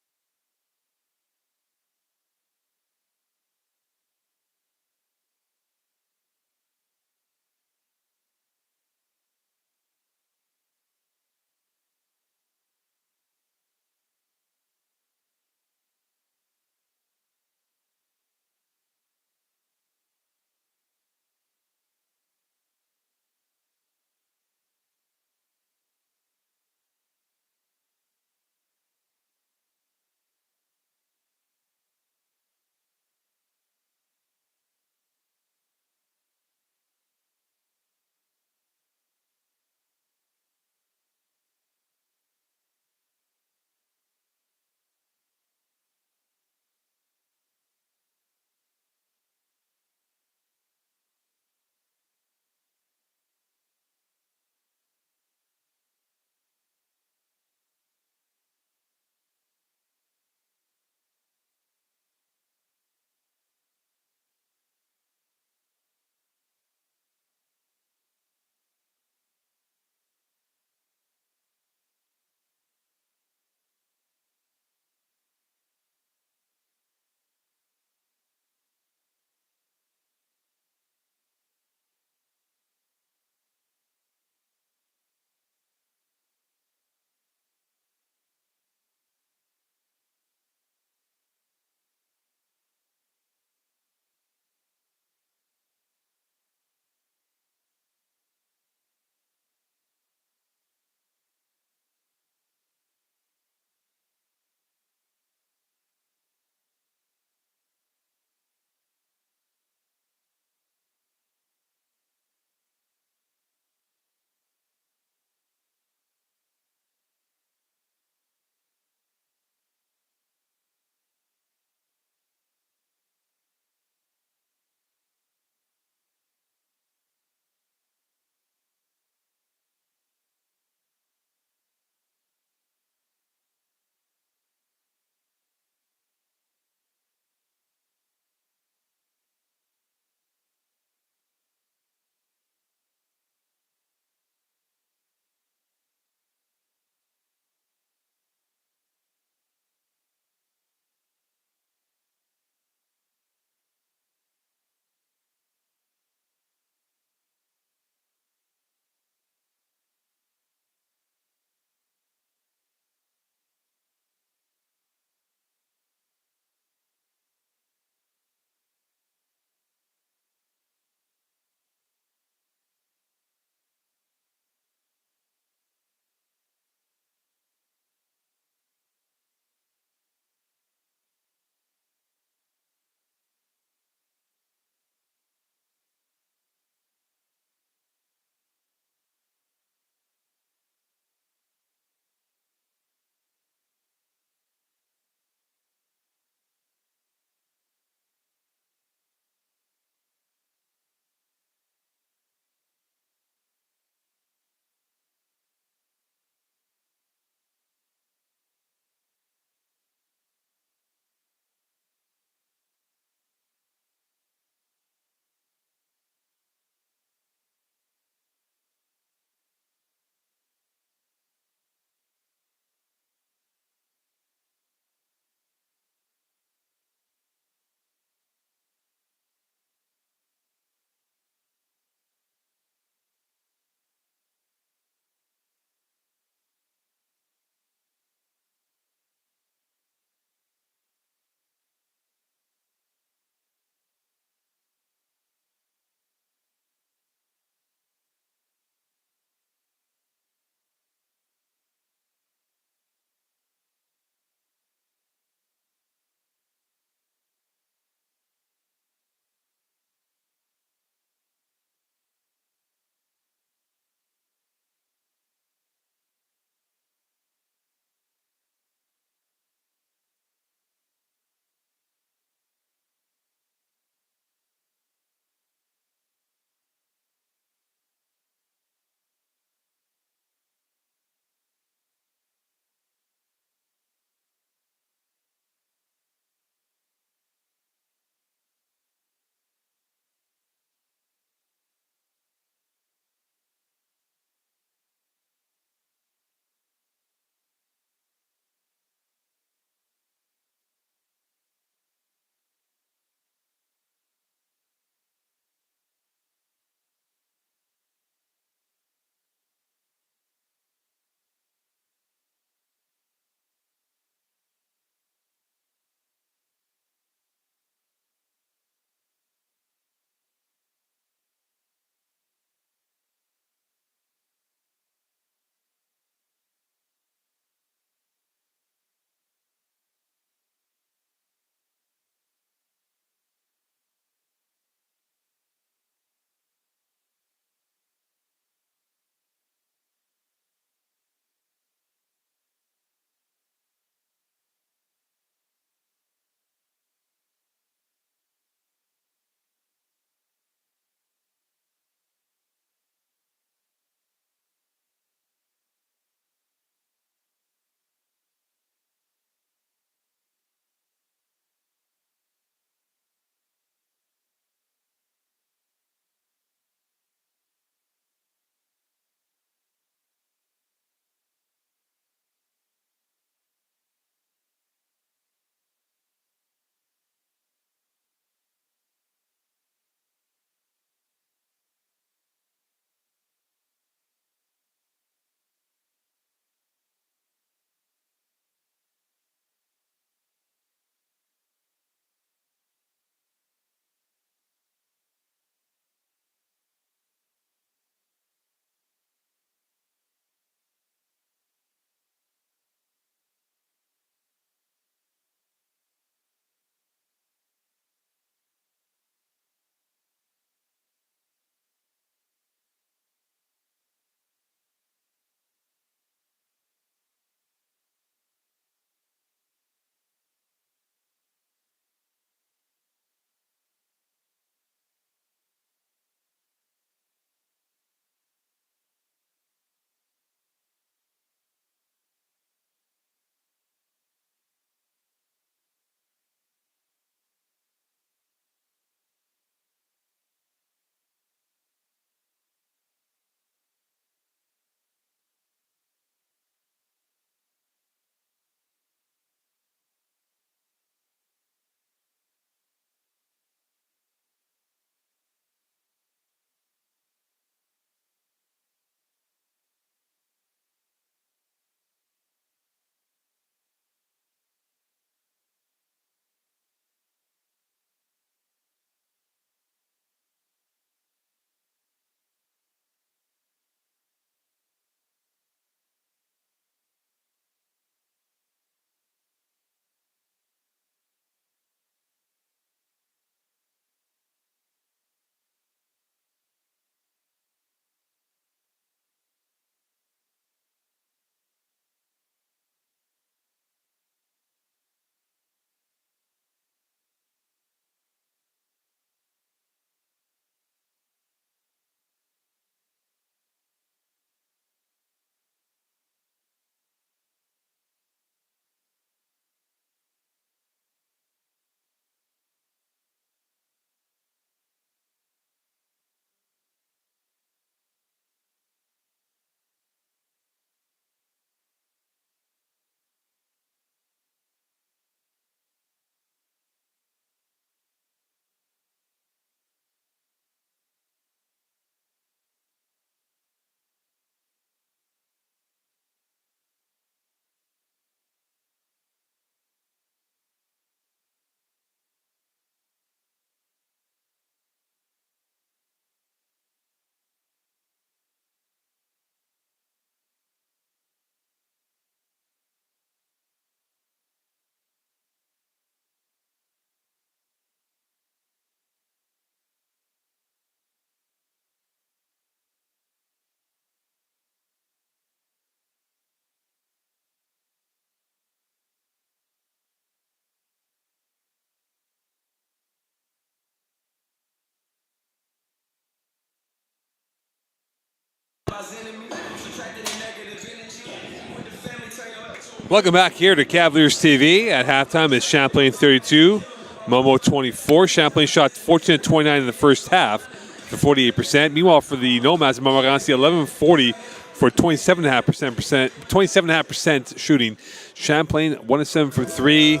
Welcome back here to Cavaliers TV. At halftime, it's Champlain 32, Momo 24. Champlain shot 14 of 29 in the first half for 48%. Meanwhile, for the Nomads, Montmorency 11-40 for 27.5% shooting. Champlain 1 of 7 for 3.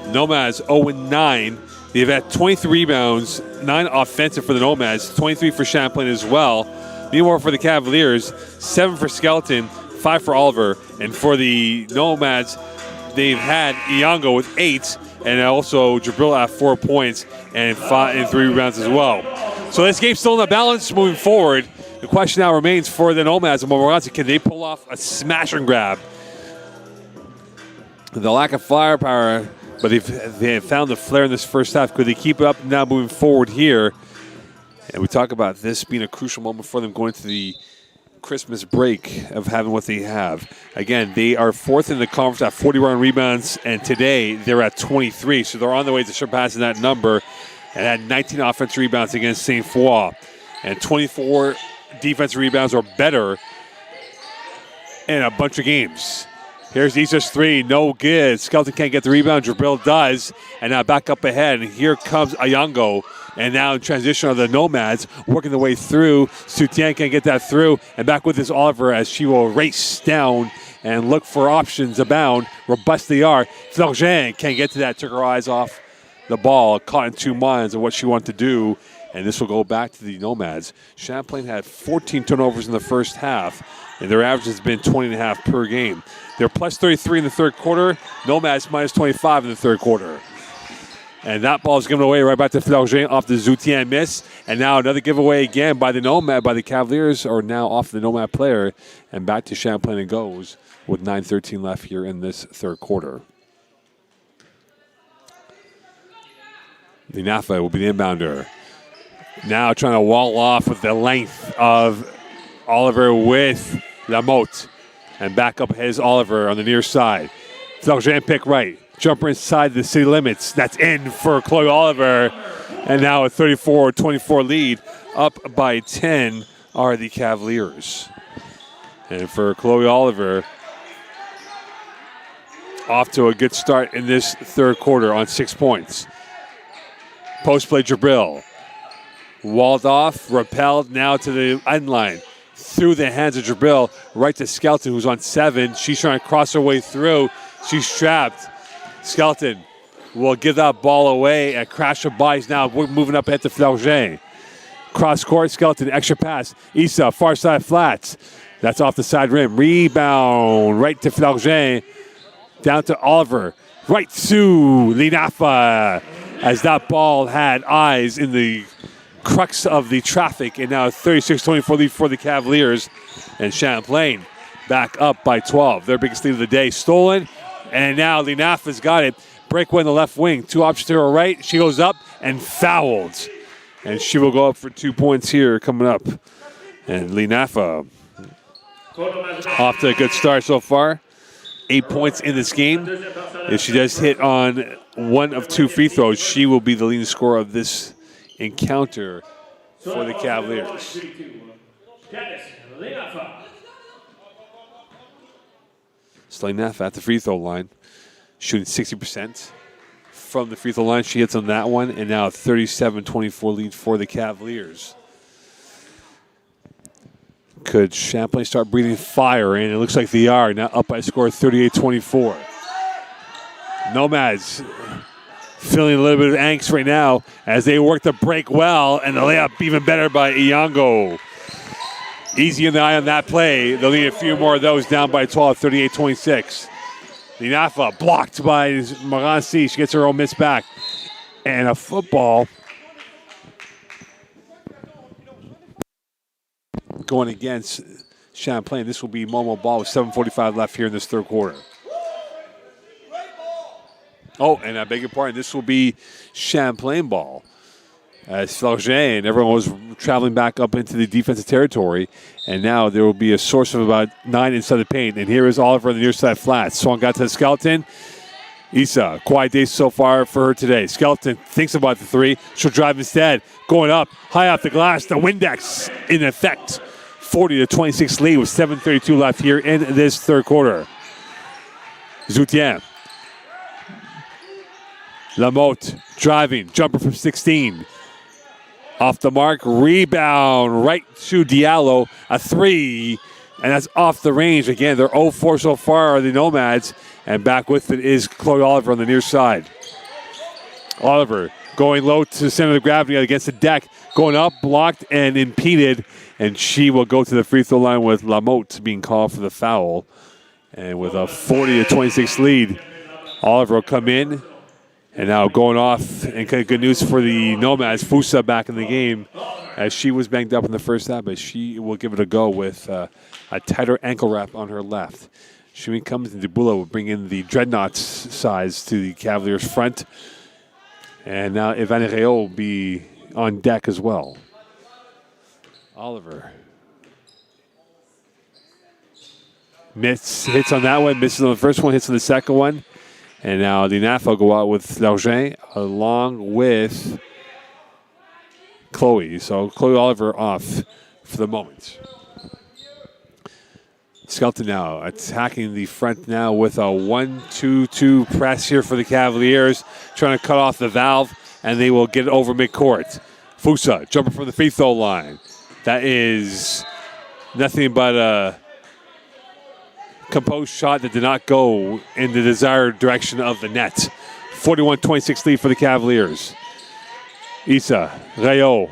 Nomads 0-9. They've had 23 rebounds, 9 offensive for the Nomads, 23 for Champlain as well. Meanwhile, for the Cavaliers, 7 for Skelton, 5 for Oliver. And for the Nomads, they've had Iongo with 8, and also Jabril at 4 points and 3 rebounds as well. So this game's still in the balance moving forward. The question now remains for the Nomads and Montmorency, can they pull off a smash and grab? The lack of firepower, but they have found the flair in this first half. Could they keep it up now moving forward here? And we talk about this being a crucial moment for them going into the Christmas break of having what they have. Again, they are 4th in the conference at 41 rebounds, and today they're at 23. So they're on their way to surpassing that number and had 19 offensive rebounds against St. Foy and 24 defensive rebounds or better in a bunch of games. Here's Isa's 3, no good. Skelton can't get the rebound. Jabril does, and now back up ahead. And here comes Iongo. And now in transition are the Nomads working their way through. Soutien can't get that through. And back with this Oliver as she will race down and look for options abound. Robust they are. Fleurgin can't get to that. Took her eyes off the ball. Caught in 2 minds of what she wanted to do. And this will go back to the Nomads. Champlain had 14 turnovers in the first half. And their average has been 20.5 per game. They're plus 33 in the third quarter. Nomads minus 25 in the third quarter. And that ball is given away right back to Fleurgin off the Zoutien miss. And now another giveaway again by the Cavaliers, or now off the Nomad player. And back to Champlain it goes with 9:13 left here in this third quarter. Linafa will be the inbounder. Now trying to wall off with the length of Oliver with Lamotte. And back up is Oliver on the near side. Fleurgin pick right. Jumper inside the city limits. That's in for Chloe Oliver. And now a 34-24 lead. Up by 10 are the Cavaliers. And for Chloe Oliver, off to a good start in this third quarter on 6 points. Post play Jabril. Walled off, repelled now to the end line. Through the hands of Jabril, right to Skelton, who's on 7. She's trying to cross her way through. She's trapped. Skelton will give that ball away and crash the by. He's now moving up ahead to Fleurgin. Cross court, Skelton, extra pass. Isa, far side flats. That's off the side rim. Rebound right to Fleurgin. Down to Oliver. Right to Linafa. As that ball had eyes in the crux of the traffic. And now a 36-24 lead for the Cavaliers. And Champlain back up by 12. Their biggest lead of the day stolen. And now Linafa's got it. Breakaway in the left wing. 2 options to her right. She goes up and fouled. And she will go up for 2 points here coming up. And Linafa off to a good start so far. 8 points in this game. If she does hit on 1 of 2 free throws, she will be the leading scorer of this encounter for the Cavaliers. Linafa at the free throw line, shooting 60% from the free throw line. She hits on that one, and now a 37-24 lead for the Cavaliers. Could Champlain start breathing fire in? It looks like they are. Now up by a score of 38-24. Nomads feeling a little bit of angst right now as they work the break well, and the layup even better by Iongo. Easy in the eye on that play. They'll need a few more of those, down by 12, 38-26. Linafa blocked by Montmorency. She gets her own miss back. And a football going against Champlain. This will be Momo ball with 7:45 left here in this third quarter. Oh, and I beg your pardon, this will be Champlain ball. As Fleurgin and everyone was traveling back up into the defensive territory. And now there will be a source of about 9 inside the paint. And here is Oliver on the near side flat. Swan got to the Skelton. Isa, quiet day so far for her today. Skelton thinks about the 3. She'll drive instead. Going up, high off the glass. The Windex in effect 40-26 lead with 7:32 left here in this third quarter. Zoutien. Lamotte driving, jumper from 16. Off the mark, rebound right to Diallo, a three, and that's off the range. Again, they're 0-4 so far, the Nomads, and back with it is Chloe Oliver on the near side. Oliver going low to the center of the gravity against the deck, going up, blocked, and impeded, and she will go to the free throw line with Lamotte being called for the foul. And with a 40-26 lead, Oliver will come in. And now going off, and good news for the Nomads, Fusa back in the game, as she was banged up in the first half, but she will give it a go with a tighter ankle wrap on her left. She comes, and Debula will bring in the Dreadnoughts size to the Cavaliers front. And now Ivan Reo will be on deck as well. Oliver. Hits on that one, misses on the first one, hits on the second one. And now the NAFA will go out with Largent along with Chloe. So Chloe Oliver off for the moment. Skelton now attacking the front now with a 1-2-2 press here for the Cavaliers. Trying to cut off the valve, and they will get it over midcourt. Fusa, jumper from the free throw line. That is nothing but a composed shot that did not go in the desired direction of the net. 41-26 lead for the Cavaliers. Issa, Rayo,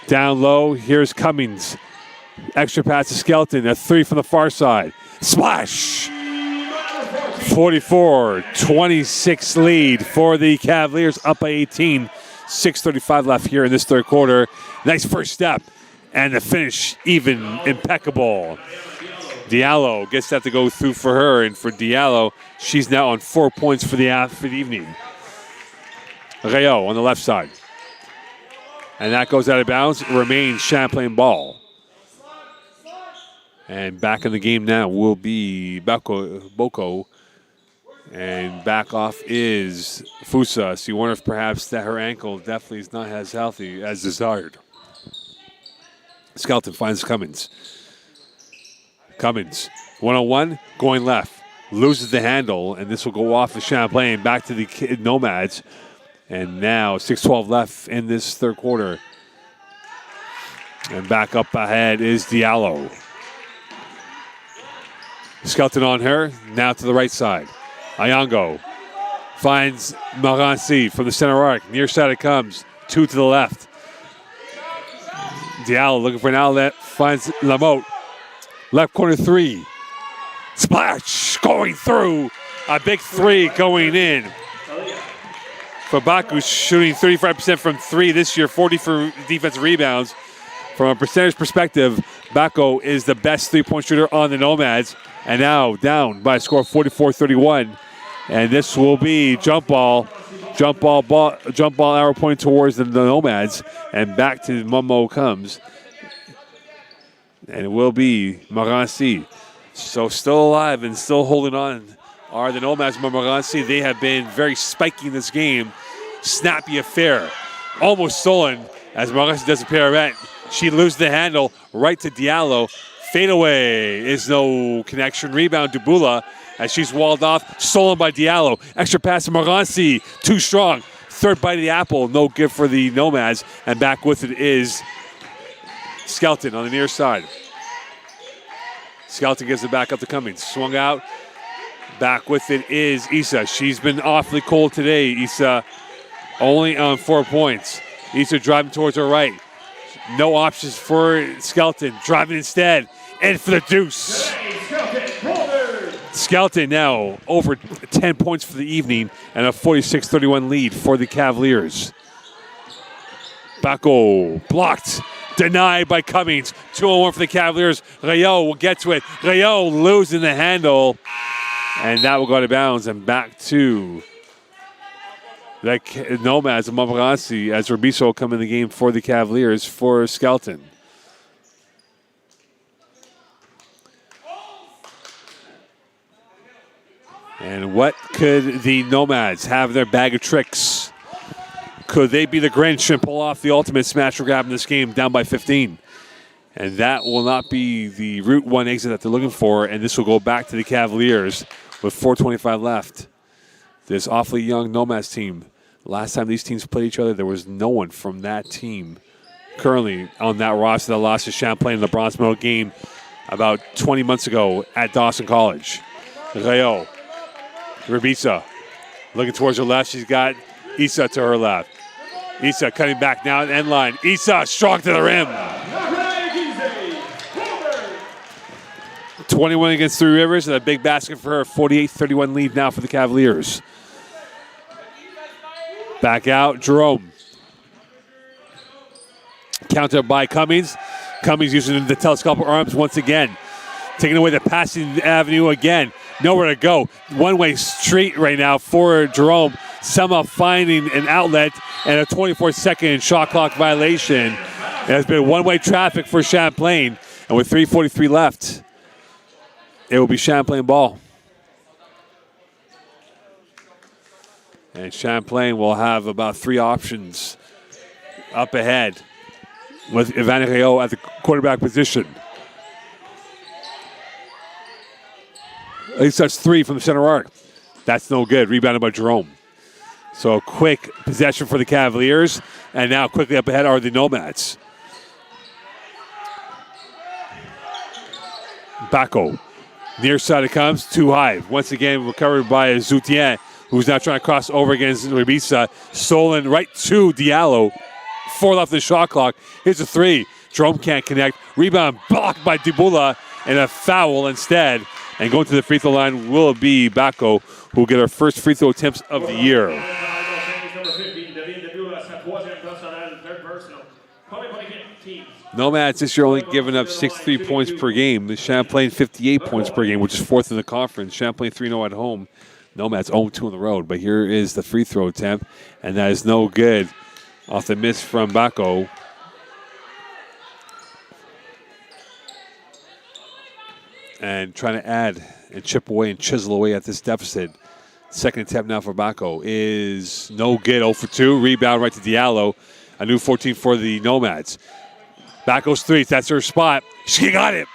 down low. Here's Cummings. Extra pass to Skelton. A three from the far side. Splash! 44-26 lead for the Cavaliers, up by 18. 6:35 left here in this third quarter. Nice first step, and the finish even impeccable. Diallo gets that to go through for her, and for Diallo, she's now on 4 points for the evening. Rayo on the left side. And that goes out of bounds. It remains Champlain ball. And back in the game now will be Boko. And back off is Fusa. So you wonder if perhaps that her ankle definitely is not as healthy as desired. Skelton finds Cummins. Cummins, one-on-one, going left. Loses the handle, and this will go off of Champlain. Back to the Nomads. And now 6:12 left in this third quarter. And back up ahead is Diallo. Skelton on her, now to the right side. Ayongo finds Montmorency from the center arc. Near side it comes, two to the left. Diallo looking for an outlet, finds Lamotte. Left corner three. Splash! Going through. A big three going in. For Baku, shooting 35% from three this year, 40 for defensive rebounds. From a percentage perspective, Baku is the best three-point shooter on the Nomads. And now down by a score of 44-31. And this will be jump ball arrow pointing towards the Nomads. And back to Momo comes. And it will be Montmorency. So still alive and still holding on are the Nomads. Montmorency, they have been very spiky in this game. Snappy affair. Almost stolen as Montmorency does a pirouette. She loses the handle right to Diallo. Fadeaway is no connection. Rebound Dubula as she's walled off. Stolen by Diallo. Extra pass to Montmorency. Too strong. Third bite of the apple. No give for the Nomads. And back with it is Skelton on the near side. Skelton gives it back up to Cummings. Swung out. Back with it is Issa. She's been awfully cold today. Issa only on 4 points. Issa driving towards her right. No options for Skelton. Driving instead. And for the deuce. Skelton now over 10 points for the evening and a 46-31 lead for the Cavaliers. Bako blocked. Denied by Cummings. 2-1 for the Cavaliers. Rayo will get to it. Rayo losing the handle. And that will go out of bounds and back to the Nomads of Montmorency as Rabiso will come in the game for the Cavaliers for Skelton. And what could the Nomads have in their bag of tricks? Could they be the Grinch and pull off the ultimate smash or grab in this game down by 15? And that will not be the Route 1 exit that they're looking for, and this will go back to the Cavaliers with 4:25 left. This awfully young Nomads team. Last time these teams played each other, there was no one from that team currently on that roster that lost to Champlain in the bronze medal game about 20 months ago at Dawson College. Rayo. Rabisa looking towards her left. She's got Issa to her left. Issa cutting back now at the end line. Issa strong to the rim. 21 against Three Rivers, and a big basket for her. 48-31 lead now for the Cavaliers. Back out, Jerome. Counter by Cummings. Cummings using the telescopic arms once again. Taking away the passing avenue again. Nowhere to go. One-way street right now for Jerome. Somehow finding an outlet and a 24-second shot clock violation. It has been one-way traffic for Champlain. And with 3:43 left, it will be Champlain ball. And Champlain will have about three options up ahead with Ivan Rayo at the quarterback position. At least that's three from the center arc. That's no good. Rebounded by Jerome. So quick possession for the Cavaliers. And now quickly up ahead are the Nomads. Bako. Near side it comes. Too high. Once again recovered by Zoutien, who's now trying to cross over against Rabisa. Stolen right to Diallo. 4 left in the shot clock. Here's a three. Jerome can't connect. Rebound blocked by Dubula. And a foul instead. And going to the free throw line will be Bako, who will get her first free throw attempts of the year. Nomads this year only giving up 63 points per game. The Champlain 58 points per game, which is fourth in the conference. Champlain 3-0 at home. Nomads 0-2 on the road. But here is the free throw attempt, and that is no good off the miss from Bako. And trying to add and chip away and chisel away at this deficit. Second attempt now for Bako is no good. 0 for 2. Rebound right to Diallo. A new 14 for the Nomads. Bako's three. That's her spot. She got it.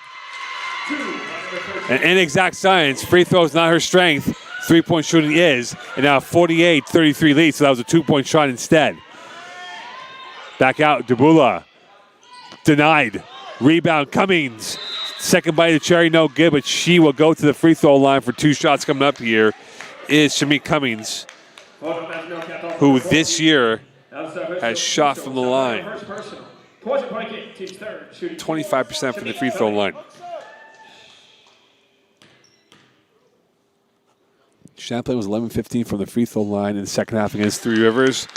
And inexact science. Free throw is not her strength. Three-point shooting is. And now 48-33 lead. So that was a 2-point shot instead. Back out. Dubula. Denied. Rebound. Cummings. Second bite of the cherry, no good, but she will go to the free throw line for 2 shots coming up here. Is Shamik Cummings, who this year has shot from the line 25% from the free throw line. Champlain was 11-15 from the free throw line in the second half against Three Rivers.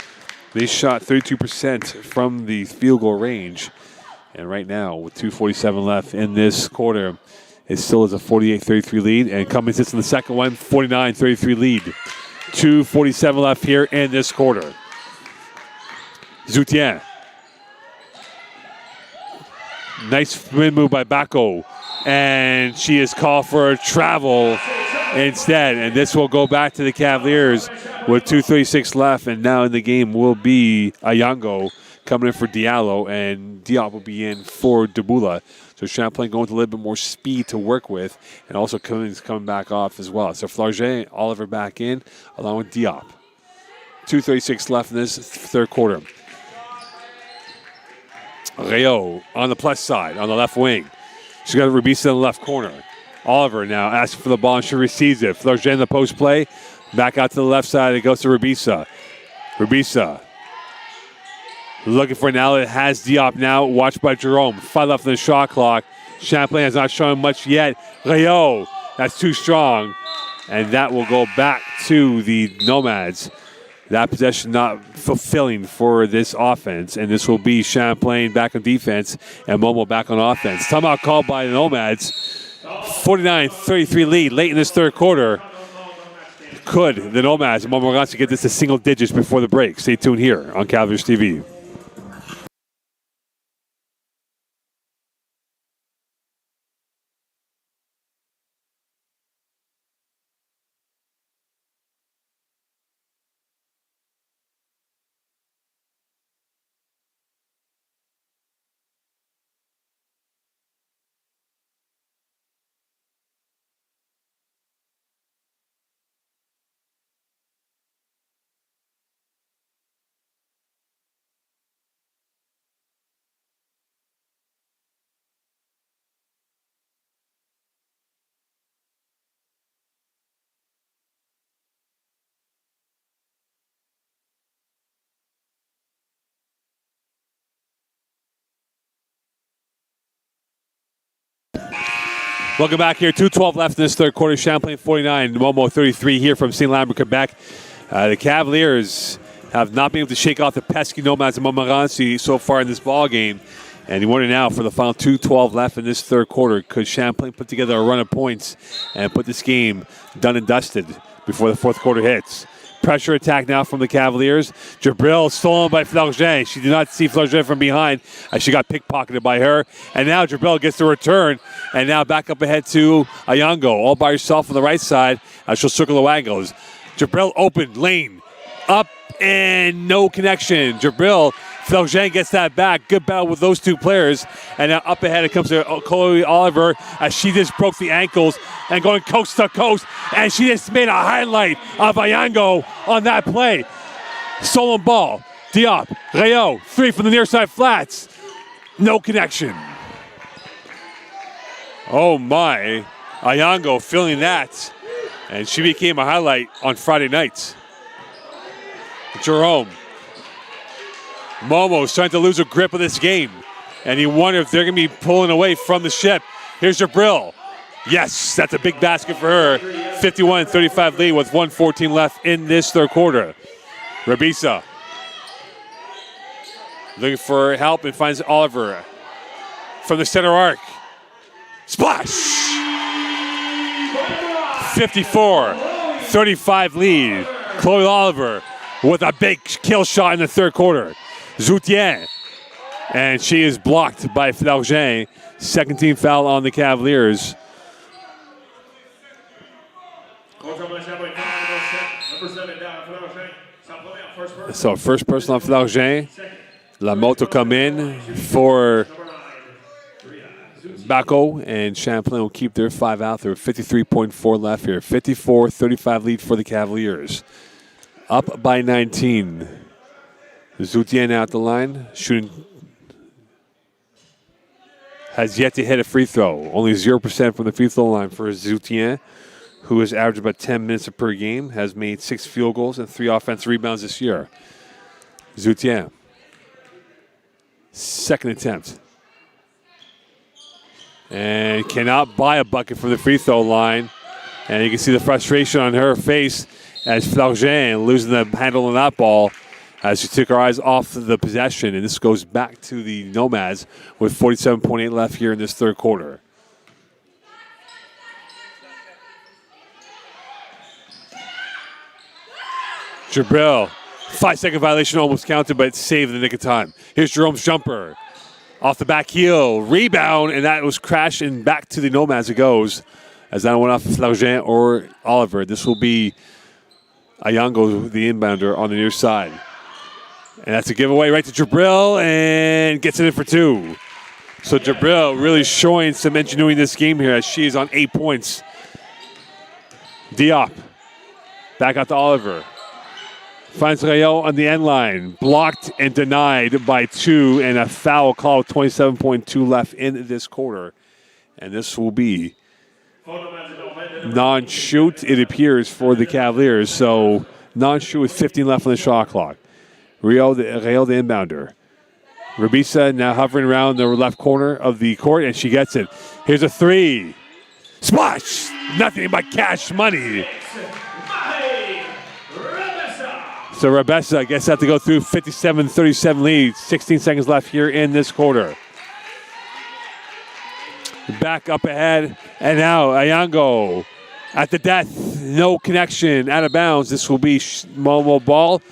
They shot 32% from the field goal range. And right now, with 2:47 left in this quarter, it still is a 48-33 lead. And Cummings hits in the second one, 49-33 lead. 2:47 left here in this quarter. Zoutien. Nice spin move by Bako. And she is called for a travel instead. And this will go back to the Cavaliers with 2:36 left. And now in the game will be Ayango coming in for Diallo, and Diop will be in for Dubula. So Champlain going with a little bit more speed to work with, and also Cummings coming back off as well. So Flarget, Oliver back in, along with Diop. 2:36 left in this third quarter. Rayo on the plus side, on the left wing. She's got Rabisa in the left corner. Oliver now asking for the ball, and she receives it. Flarget in the post play. Back out to the left side, it goes to Rabisa. Rabisa. Looking for an outlet. Has Diop now. Watched by Jerome. 5 left in the shot clock. Champlain has not shown much yet. Rayo. That's too strong. And that will go back to the Nomads. That possession not fulfilling for this offense. And this will be Champlain back on defense and Momo back on offense. Timeout called by the Nomads. 49-33 lead late in this third quarter. Could the Nomads and Montmorency get this to single digits before the break? Stay tuned here on Cavaliers TV. Welcome back here. 2:12 left in this third quarter. Champlain 49, Momo 33 here from St-Lambert, Quebec. The Cavaliers have not been able to shake off the pesky Nomads of Montmorency so far in this ball game. And you wonder now for the final 2:12 left in this third quarter, could Champlain put together a run of points and put this game done and dusted before the fourth quarter hits? Pressure attack now from the Cavaliers. Jabril stolen by Flargent. She did not see Flargent from behind as she got pickpocketed by her. And now Jabril gets the return. And now back up ahead to Ayango, all by herself on the right side as she'll circle the wagons. Jabril open, lane, up, and no connection. Jabril, Flargent gets that back. Good battle with those two players. And now up ahead it comes to Chloe Oliver as she just broke the ankles and going coast to coast. And she just made a highlight of Ayango on that play. Stolen ball. Diop, Rayo, 3 from the near side flats. No connection. Oh my. Ayango feeling that. And she became a highlight on Friday night. Jerome. Momo's trying to lose a grip of this game. And you wonder if they're going to be pulling away from the ship. Here's Jabril. Yes, that's a big basket for her. 51-35 lead with 1:14 left in this third quarter. Rabisa looking for help and finds Oliver from the center arc. Splash! 54-35 lead. Chloe Oliver with a big kill shot in the third quarter. Zoutien. And she is blocked by Flargent. Second team foul on the Cavaliers. So first person on Flargent. Lamotte will come in for Bacco, and Champlain will keep their 5 out there. 53.4 left here. 54-35 lead for the Cavaliers. Up by 19. Zoutien out the line. Shooting has yet to hit a free throw. Only 0% from the free throw line for Zoutien, who has averaged about 10 minutes per game, has made 6 field goals and 3 offensive rebounds this year. Zoutien. Second attempt. And cannot buy a bucket from the free throw line. And you can see the frustration on her face as Flargent losing the handle on that ball as she took her eyes off the possession. And this goes back to the Nomads with 47.8 left here in this third quarter. Jabril, 5-second violation almost counted, but saved in the nick of time. Here's Jerome's jumper. Off the back heel, rebound, and that was crashing back to the Nomads it goes. As that went off of Flargent or Oliver. This will be Ayango, the inbounder, on the near side. And that's a giveaway right to Jabril, and gets it in for 2. So Jabril really showing some ingenuity in this game here as she is on 8 points. Diop, back out to Oliver. Finds Rayo on the end line. Blocked and denied by 2, and a foul call. 27.2 left in this quarter. And this will be non-shoot, it appears, for the Cavaliers. So non-shoot with 15 left on the shot clock. Rayo, the inbounder. Rabisa now hovering around the left corner of the court, and she gets it. Here's a 3. Splash! Nothing but cash money. So Rabesa gets that to go through. 57-37 lead. 16 seconds left here in this quarter. Back up ahead. And now Ayango at the death. No connection. Out of bounds. This will be Momo ball.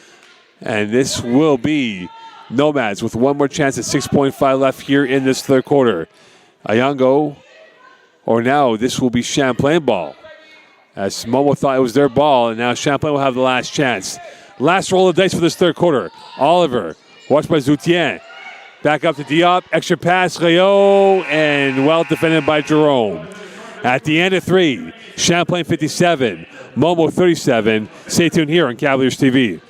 And this will be Nomads with one more chance at 6.5 left here in this third quarter. Ayango, or now this will be Champlain ball. As Momo thought it was their ball, and now Champlain will have the last chance. Last roll of dice for this third quarter. Oliver, watched by Zoutien. Back up to Diop. Extra pass, Rayo, and well defended by Jerome. At the end of 3, Champlain 57, Momo 37. Stay tuned here on Cavaliers TV.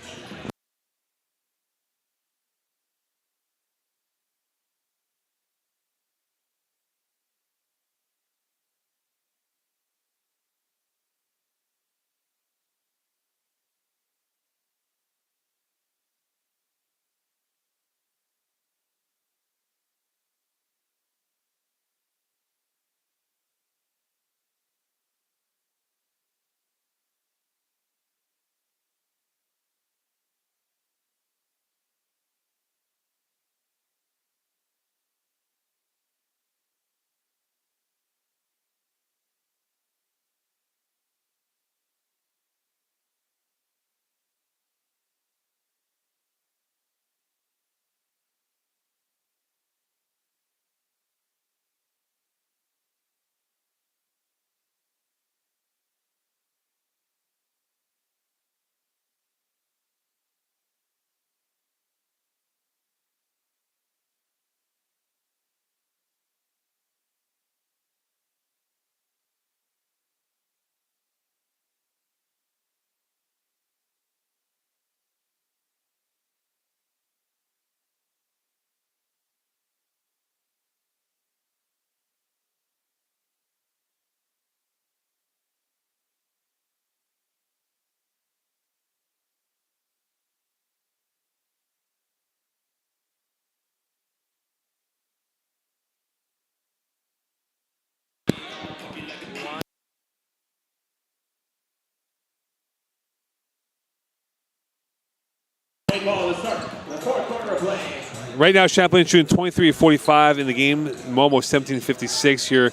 Champlain ball to start the fourth quarter of play. Right now, Champlain shooting 23-45 in the game. Momo 17-56 here.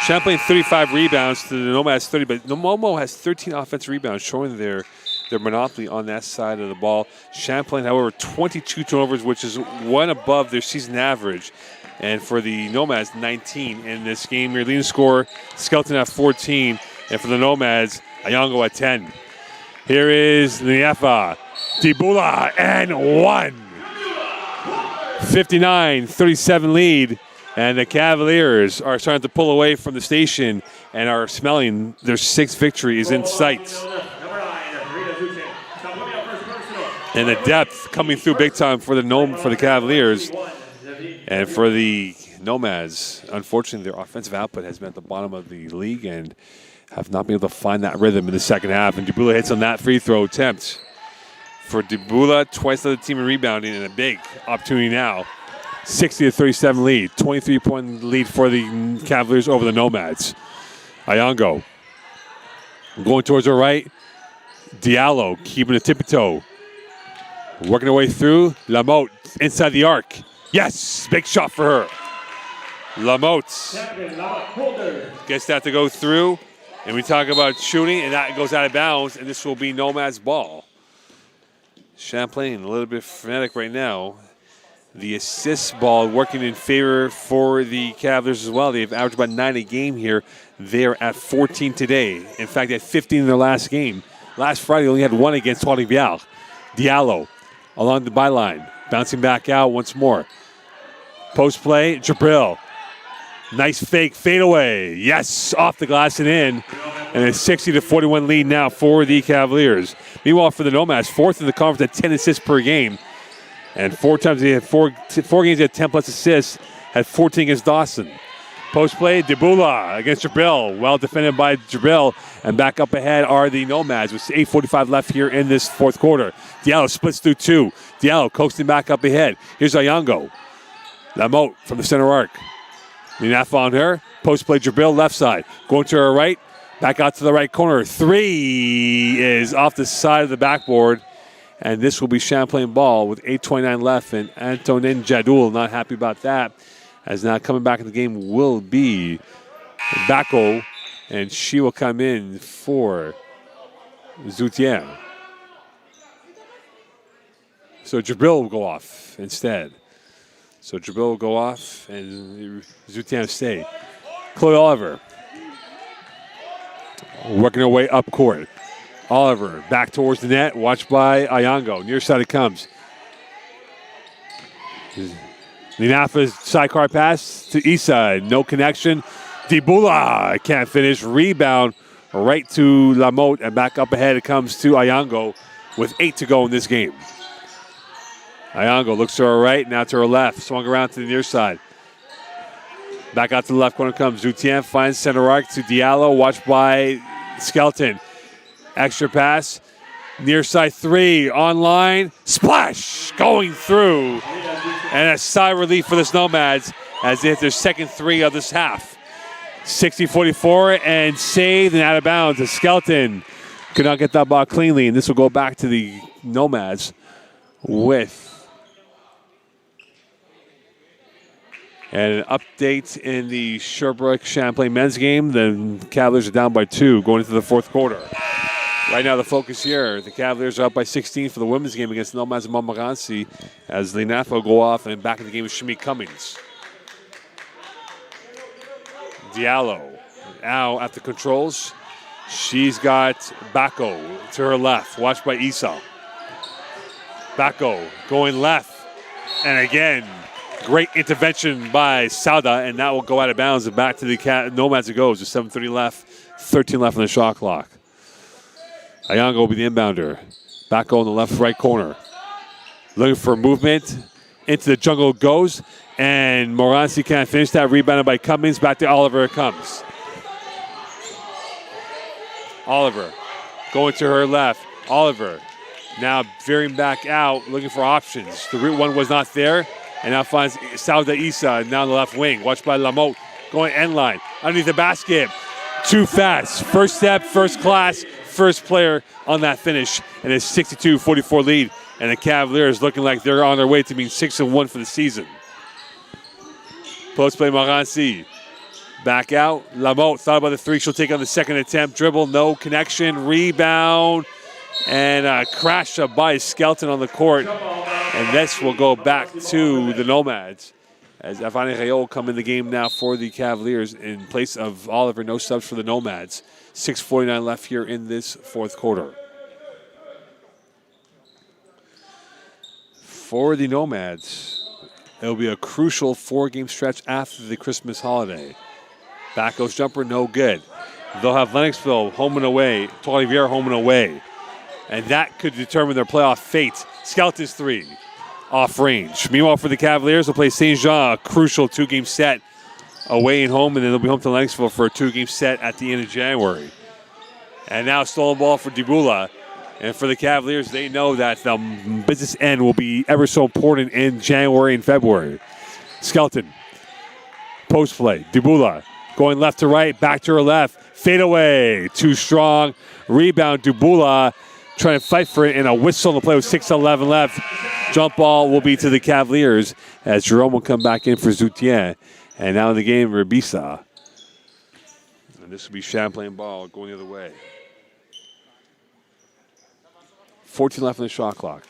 Champlain 35 rebounds to the Nomads 30, but Momo has 13 offensive rebounds, showing their monopoly on that side of the ball. Champlain, however, 22 turnovers, which is one above their season average. And for the Nomads, 19 in this game. Your leading scorer, Skelton at 14. And for the Nomads, Ayongo at 10. Here is Niefa. Dibula and one. 59-37 lead. And the Cavaliers are starting to pull away from the station and are smelling their sixth victory is in sight. And the depth coming through big time for the Cavaliers. And for the Nomads, unfortunately, their offensive output has been at the bottom of the league and have not been able to find that rhythm in the second half. And Dibula hits on that free throw attempt. For Dibula, twice led the team in rebounding and a big opportunity now. 60-37 lead, 23-point lead for the Cavaliers over the Nomads. Ayongo going towards her right. Diallo keeping a tippy-toe. Working her way through. Lamotte inside the arc. Yes, big shot for her. Lamotte gets that to go through. And we talk about shooting, and that goes out of bounds, and this will be Nomad's ball. Champlain a little bit frenetic right now. The assist ball working in favor for the Cavaliers as well. They've averaged about 9 a game here. They're at 14 today. In fact, they had 15 in their last game. Last Friday, they only had 1 against Trois-Rivières. Diallo along the byline, bouncing back out once more. Post play, Jabril. Nice fake fadeaway. Yes, off the glass and in. And a 60-41 lead now for the Cavaliers. Meanwhile, for the Nomads, fourth in the conference at 10 assists per game. And 4 times they had four games, they had 10 plus assists, had 14 against Dawson. Post play, Dibula against Jabril. Well defended by Jabril. And back up ahead are the Nomads with 8:45 left here in this fourth quarter. Diallo splits through 2. Diallo coasting back up ahead. Here's Ayongo. Lamotte from the center arc. Minafa on her. Post play, Jabril left side. Going to her right. Back out to the right corner. 3 is off the side of the backboard. And this will be Champlain ball with 8:29 left. And Antonin Jadul not happy about that. As now coming back in the game will be Bako. And she will come in for Zoutier. So Jabril will go off instead. So Jabril will go off and Zoutier stay. Chloe Oliver working her way up court. Oliver back towards the net, watched by Ayongo. Near side it comes. Linafa's sidecar pass to east side. No connection. Dibula can't finish. Rebound right to Lamotte. And back up ahead it comes to Ayongo with 8 to go in this game. Ayongo looks to her right, now to her left. Swung around to the near side. Back out to the left corner comes Zoutier. Finds center arc to Diallo. Watched by Skelton. Extra pass. Near side 3. Online. Splash! Going through. And a sigh of relief for the Nomads as they hit their second 3 of this half. 60-44 and saved and out of bounds. The Skelton could not get that ball cleanly. And this will go back to the Nomads with an update in the Sherbrooke Champlain men's game. The Cavaliers are down by 2 going into the fourth quarter. Right now the focus here, the Cavaliers are up by 16 for the women's game against Nomads and Montmorency as Linafo go off and back in the game with Shimi Cummings. Diallo now at the controls. She's got Bako to her left, watched by Esau. Bako going left. And again, great intervention by Sauda, and that will go out of bounds and back to the Nomads it goes with 7:30 left, 13 left on the shot clock. Ayongo will be the inbounder. Bako in the left-right corner. Looking for movement. Into the jungle it goes. And Montmorency can't finish that. Rebounded by Cummings. Back to Oliver it comes. Oliver going to her left. Oliver now veering back out, looking for options. The route one was not there. And now finds Sauda Issa now on the left wing. Watched by Lamotte. Going end line. Underneath the basket. Too fast. First step, first class. First player on that finish, and a 62-44 lead And the Cavaliers looking like they're on their way to being 6-1 for the season. Post play Montmorency. Back out. Lamotte thought about the three. She'll take on the second attempt. Dribble, no connection. Rebound. And a crash up by Skelton on the court. And this will go back to the Nomads. As Avani Rayo come in the game now for the Cavaliers in place of Oliver. No subs for the Nomads. 6:49 left here in this fourth quarter. For the Nomads, it'll be a crucial 4-game stretch after the Christmas holiday. Back goes jumper, no good. They'll have Lennoxville home and away, Trois-Rivières home and away. And that could determine their playoff fate. Skelton's three, off range. Meanwhile, for the Cavaliers, they'll play Saint Jean, a crucial 2-game set away and home, and then they'll be home to Lennoxville for a 2-game set at the end of January. And now stolen ball for Dibula. And for the Cavaliers, they know that the business end will be ever so important in January and February. Skelton, post play. Dibula going left to right, back to her left. Fade away, too strong. Rebound, Dibula trying to fight for it, and a whistle to play with 6:11 left. Jump ball will be to the Cavaliers as Jerome will come back in for Zoutien. And now in the game, Rabisa. And this will be Champlain ball going the other way. 14 left on the shot clock.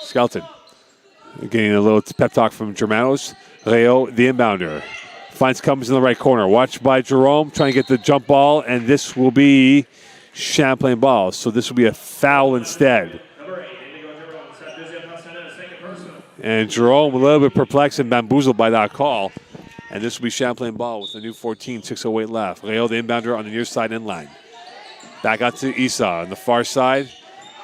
Skelton getting a little pep talk from Germanos. Rayo, the inbounder. Comes in the right corner. Watched by Jerome, trying to get the jump ball, and this will be Champlain ball. So this will be a foul instead. And Jerome a little bit perplexed and bamboozled by that call. And this will be Champlain ball with the new 14, 6:08 left. Rayo, the inbounder, on the near side inline. Back out to Isa on the far side.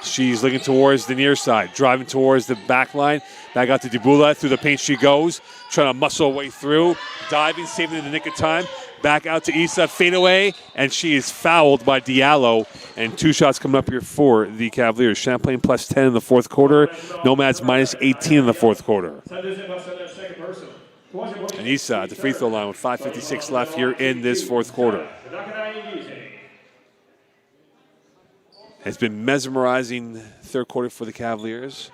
She's looking towards the near side, driving towards the back line. Back out to Dibula. Through the paint she goes, trying to muscle her way through. Diving, saving in the nick of time. Back out to Isa, fade away, and she is fouled by Diallo. And 2 shots coming up here for the Cavaliers. Champlain plus 10 in the fourth quarter. Nomads minus 18 in the fourth quarter. And Isa at the free throw line with 5:56 left here in this fourth quarter. It's been mesmerizing third quarter for the Cavaliers,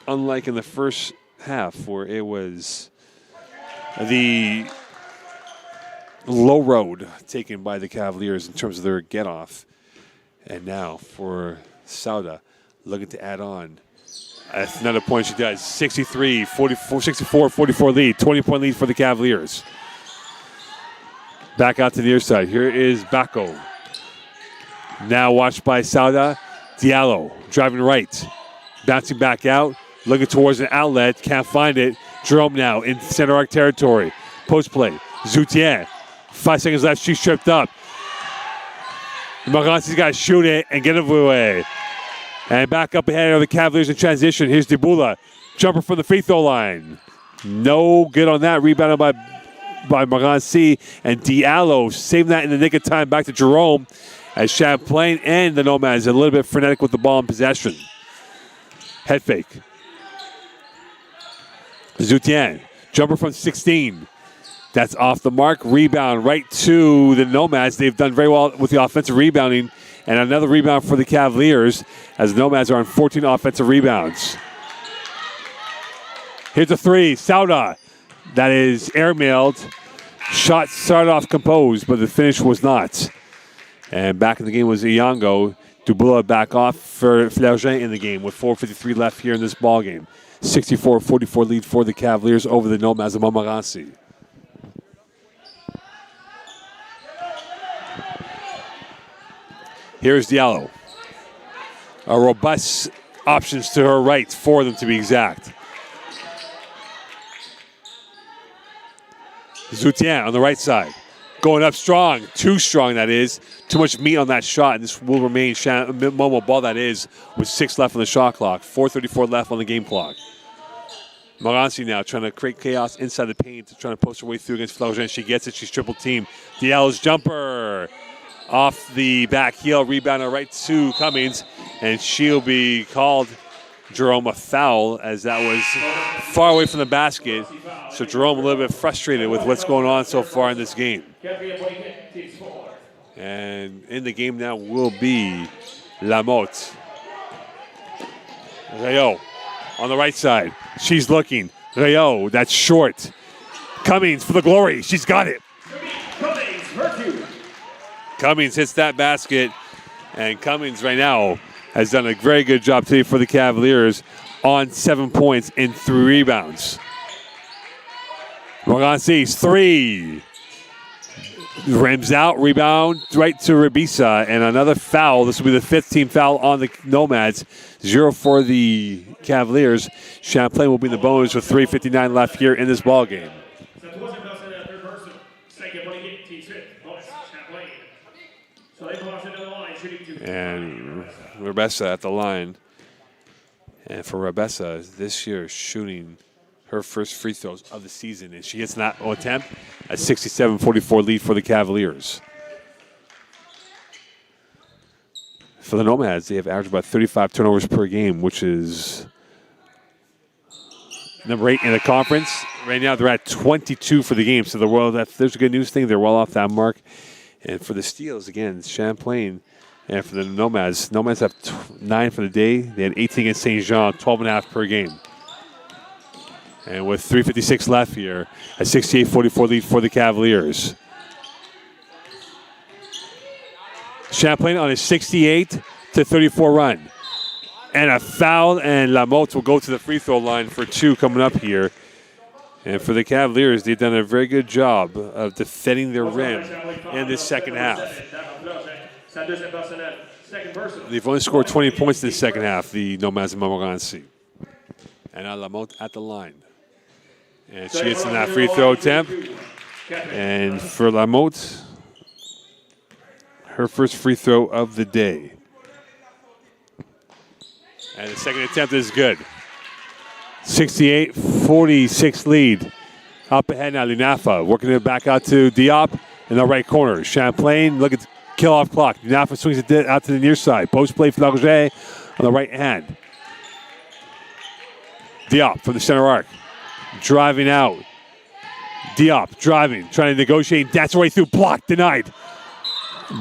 unlike in the first half where it was the low road taken by the Cavaliers in terms of their get-off. And now for Sauda, looking to add on. Another point she does. 64-44 lead, 20-point lead for the Cavaliers. Back out to the near side. Here is Bako. Now watched by Sauda. Diallo driving right. Bouncing back out. Looking towards an outlet. Can't find it. Jerome now in center arc territory. Post play. Zoutien. 5 seconds left. She's tripped up. Montmorency's got to shoot it and get it away. And back up ahead of the Cavaliers in transition. Here's Dibula. Jumper from the free throw line. No good on that. Rebounded by Montmorency. And Diallo saving that in the nick of time. Back to Jerome. As Champlain and the Nomads a little bit frenetic with the ball in possession. Head fake. Zoutien. Jumper from 16. That's off the mark. Rebound right to the Nomads. They've done very well with the offensive rebounding. And another rebound for the Cavaliers as the Nomads are on 14 offensive rebounds. Here's a three. Sauda. That is airmailed. Shot started off composed, but the finish was not. And back in the game was Iongo. Dubula back off for Flergin in the game with 4:53 left here in this ball game. 64-44 lead for the Cavaliers over the Nomads of Montmorency. Here's Diallo. A robust options to her right, 4 of them to be exact. Zoutien on the right side. Going up strong, too strong that is. Too much meat on that shot, and this will remain Momo ball that is with 6 left on the shot clock. 4:34 left on the game clock. Montmorency now trying to create chaos inside the paint, trying to post her way through against Flaugin. She gets it, she's triple team. Diallo's jumper off the back heel, rebounder right to Cummings, and she'll be called, Jerome, a foul as that was far away from the basket. So Jerome a little bit frustrated with what's going on so far in this game. And in the game now will be Lamotte. Rayo on the right side. She's looking. Rayo, that's short. Cummings for the glory. She's got it. Cummings hits that basket. And Cummings right now has done a very good job today for the Cavaliers on 7 points and 3 rebounds. Montmorency's 3. Rims out, rebound right to Rabisa, and another foul. This will be the 5th team foul on the Nomads. 0 for the Cavaliers. Champlain will be in the bonus with 3:59 left here in this ball game. And Rabessa at the line. And for Rabessa, this year shooting her first free throws of the season, and she gets an attempt. A 67-44 lead for the Cavaliers. For the Nomads, they have averaged about 35 turnovers per game, which is number 8 in the conference. Right now, they're at 22 for the game. So there's a good news thing. They're well off that mark. And for the steals, again, Champlain. And for the Nomads have 9 for the day. They had 18 against St. Jean, 12.5 per game. And with 3:56 left here, a 68-44 lead for the Cavaliers. Champlain on a 68-34 run. And a foul, and Lamotte will go to the free throw line for 2 coming up here. And for the Cavaliers, they've done a very good job of defending their rim in this second half. They've only scored 20 points in the second half, the Nomads of Montmorency. And now Lamotte at the line. And she gets in that free throw attempt. And for Lamotte, her first free throw of the day. And the second attempt is good. 68-46 lead. Up ahead now, Lunafa working it back out to Diop in the right corner. Champlain, look at the kill-off clock. Lunafa swings it out to the near side. Post play for Flaugeret on the right hand. Diop from the center arc. Driving out. Diop driving, trying to negotiate, dance her way through, blocked, denied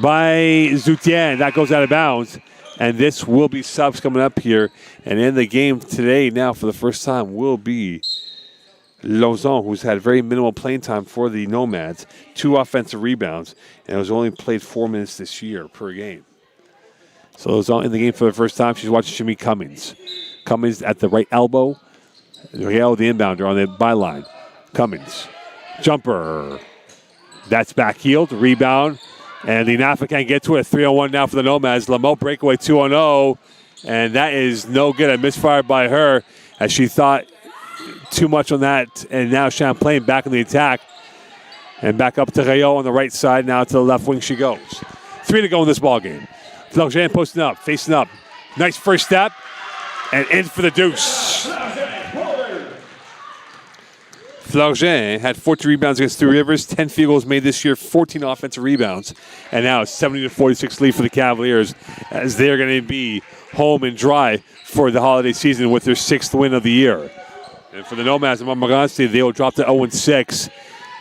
by Zoutien. That goes out of bounds. And this will be subs coming up here. And in the game today now for the first time will be Lauzon, who's had very minimal playing time for the Nomads. 2 offensive rebounds, and has only played 4 minutes this year per game. So Lauzon in the game for the first time. She's watching Jimmy Cummings. Cummings at the right elbow. Riel, the inbounder on the byline. Cummings. Jumper. That's back-heeled. Rebound. And Linafa can't get to it. 3-on-1 now for the Nomads. Lamotte breakaway 2-0. And that is no good. A misfire by her as she thought too much on that. And now Champlain back in the attack. And back up to Rayo on the right side. Now to the left wing she goes. 3 to go in this ballgame. Flaugeret posting up, facing up. Nice first step. And in for the deuce. Flaugeret had 14 rebounds against Three Rivers, 10 field goals made this year, 14 offensive rebounds. And now it's 70-46 lead for the Cavaliers as they're going to be home and dry for the holiday season with their 6th win of the year. And for the Nomads of Montmorency, they will drop to 0-6.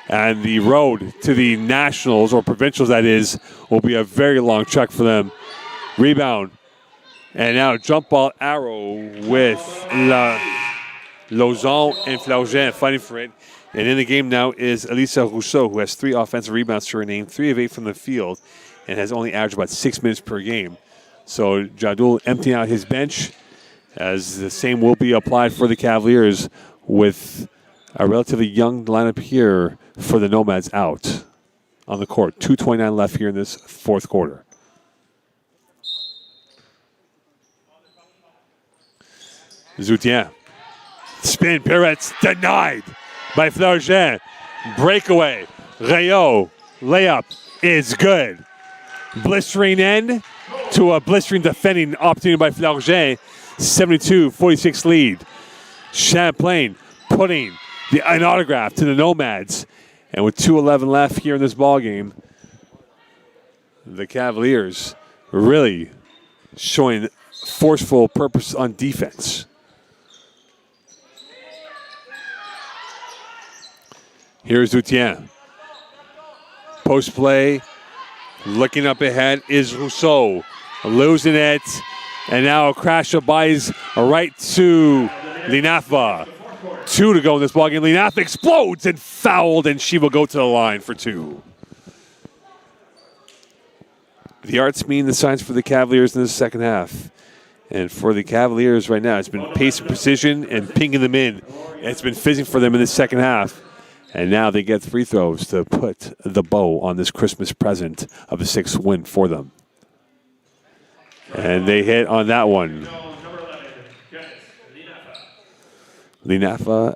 And the road to the Nationals, or Provincials that is, will be a very long trek for them. Rebound. And now jump ball arrow with Lauzon and Flaugeret fighting for it. And in the game now is Elisa Rousseau, who has 3 offensive rebounds to her name, 3 of 8 from the field, and has only averaged about 6 minutes per game. So Jadul emptying out his bench, as the same will be applied for the Cavaliers with a relatively young lineup here for the Nomads out on the court. 2:29 left here in this 4th quarter. Zoutien. Spin, pirouettes, denied by Flaugeret. Breakaway. Rayo. Layup is good. Blistering end to a blistering defending opportunity by Flaugeret. 72-46 lead. Champlain putting an autograph to the Nomads. And with 2:11 left here in this ballgame, the Cavaliers really showing forceful purpose on defense. Here's Zoutien. Post play, looking up ahead is Rousseau. losing it. And now a crash of buys right to Linafa. 2 to go in this ballgame. Linafa explodes and fouled, and she will go to the line for 2. The arts mean the signs for the Cavaliers in the second half. And for the Cavaliers right now, it's been pace and precision and pinging them in. It's been fizzing for them in the second half. And now they get free throws to put the bow on this Christmas present of a 6th win for them. And they hit on that one. Linafa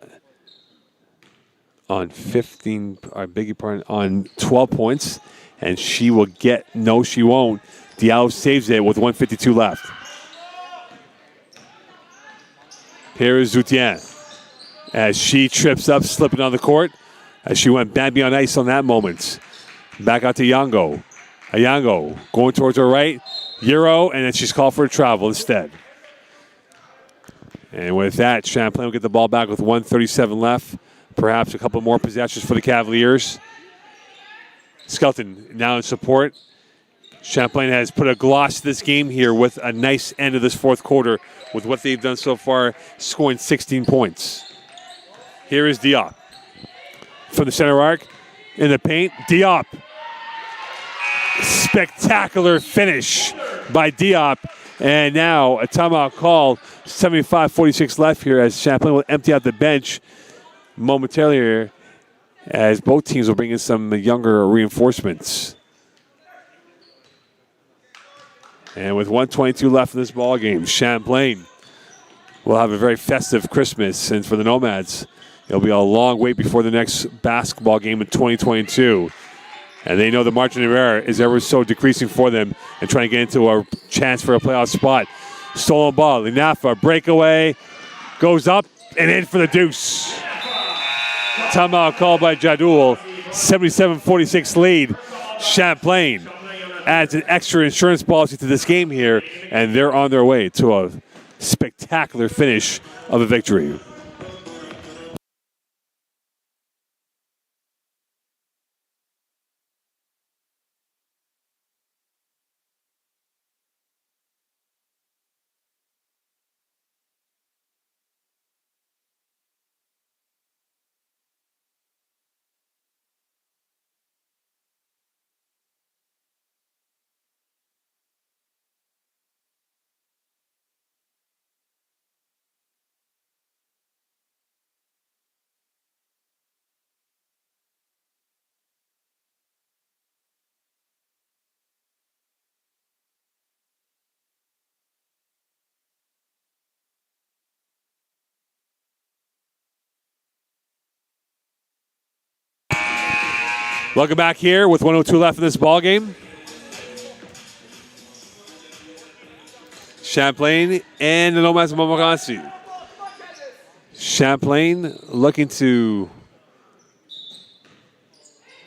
on 15, I beg your pardon, on 12 points. And she will get, no, she won't. Diallo saves it with 1:52 left. Here is Zoutien as she trips up, slipping on the court, as she went Bambi on ice on that moment. Back out to Yango. Yango going towards her right. Euro, and then she's called for a travel instead. And with that, Champlain will get the ball back with 1:37 left. Perhaps a couple more possessions for the Cavaliers. Skelton now in support. Champlain has put a gloss to this game here with a nice end of this fourth quarter with what they've done so far, scoring 16 points. Here is Diop. From the center arc, in the paint, Diop. Spectacular finish by Diop. And now a timeout call, 75-46 left here as Champlain will empty out the bench momentarily here, as both teams will bring in some younger reinforcements. And with 1:22 left in this ball game, Champlain will have a very festive Christmas. And for the Nomads, it'll be a long wait before the next basketball game in 2022. And they know the margin of error is ever so decreasing for them and trying to get into a chance for a playoff spot. Stolen ball, Linafa, breakaway, goes up and in for the deuce. Timeout called by Jadul, 77-46 lead. Champlain adds an extra insurance policy to this game here, and they're on their way to a spectacular finish of a victory. Welcome back here with 1:02 left in this ball game. Champlain and the Nomads of Montmorency. Champlain looking to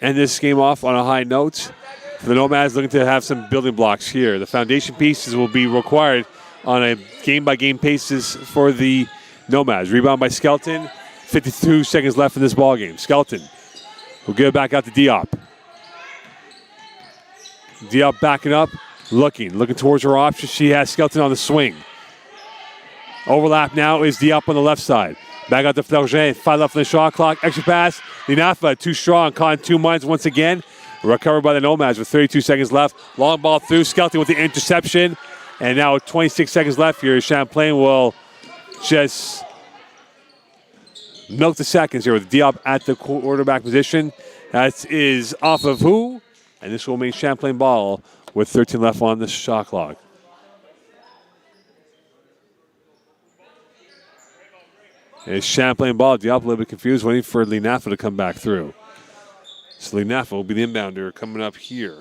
end this game off on a high note. For the Nomads looking to have some building blocks here. The foundation pieces will be required on a game-by-game basis for the Nomads. Rebound by Skelton. 52 seconds left in this ball game. Skelton will give it back out to Diop. Diop backing up, looking towards her option. She has Skelton on the swing. Overlap now is Diop on the left side. Back out to Flergin, 5 left on the shot clock. Extra pass, Linafa too strong, caught in 2 minds once again. Recovered by the Nomads with 32 seconds left. Long ball through, Skelton with the interception. And now 26 seconds left here. Champlain will just milk the seconds here with Diop at the quarterback position. That is off of who? And this will remain Champlain ball with 13 left on the shot clock. It's Champlain ball. Diop a little bit confused, waiting for Linafa to come back through. So Linafa will be the inbounder coming up here.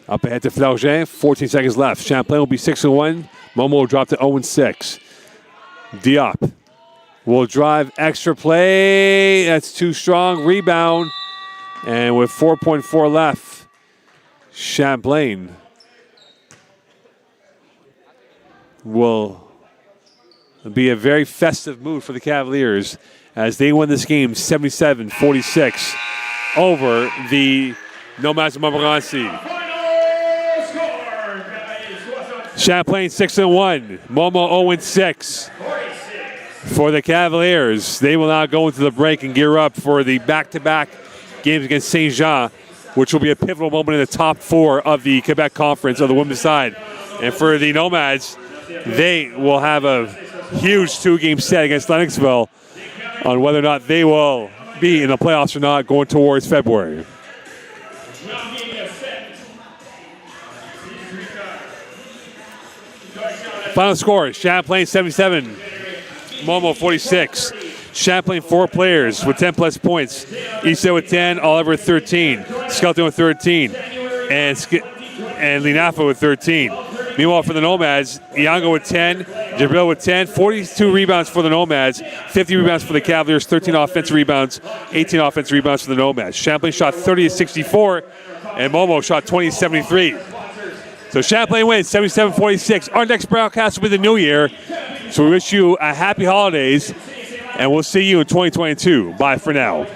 Up ahead to Flergin, 14 seconds left. Champlain will be 6-1. Momo will drop to 0-6. Diop will drive, extra play. That's too strong. Rebound. And with 4.4 left, Champlain will be a very festive mood for the Cavaliers as they win this game 77-46 over the Nomads of Montmorency. Final score, Cavaliers. Champlain 6-1. Momo 0-6. 46. For the Cavaliers, they will now go into the break and gear up for the back-to-back games against Saint Jean, which will be a pivotal moment in the top 4 of the Quebec Conference on the women's side. And for the Nomads, they will have a huge 2-game set against Lennoxville on whether or not they will be in the playoffs or not going towards February. Final score, Champlain 77, Momo 46. Champlain 4 players with 10-plus points. Issa with 10, Oliver with 13, Skelton with 13, and Linafa with 13. Meanwhile, for the Nomads, Iango with 10, Jabril with 10, 42 rebounds for the Nomads, 50 rebounds for the Cavaliers, 13 offensive rebounds, 18 offensive rebounds for the Nomads. Champlain shot 30-64, and Momo shot 20-73. So Champlain wins 77-46. Our next broadcast will be the new year. So we wish you a happy holidays, and we'll see you in 2022. Bye for now.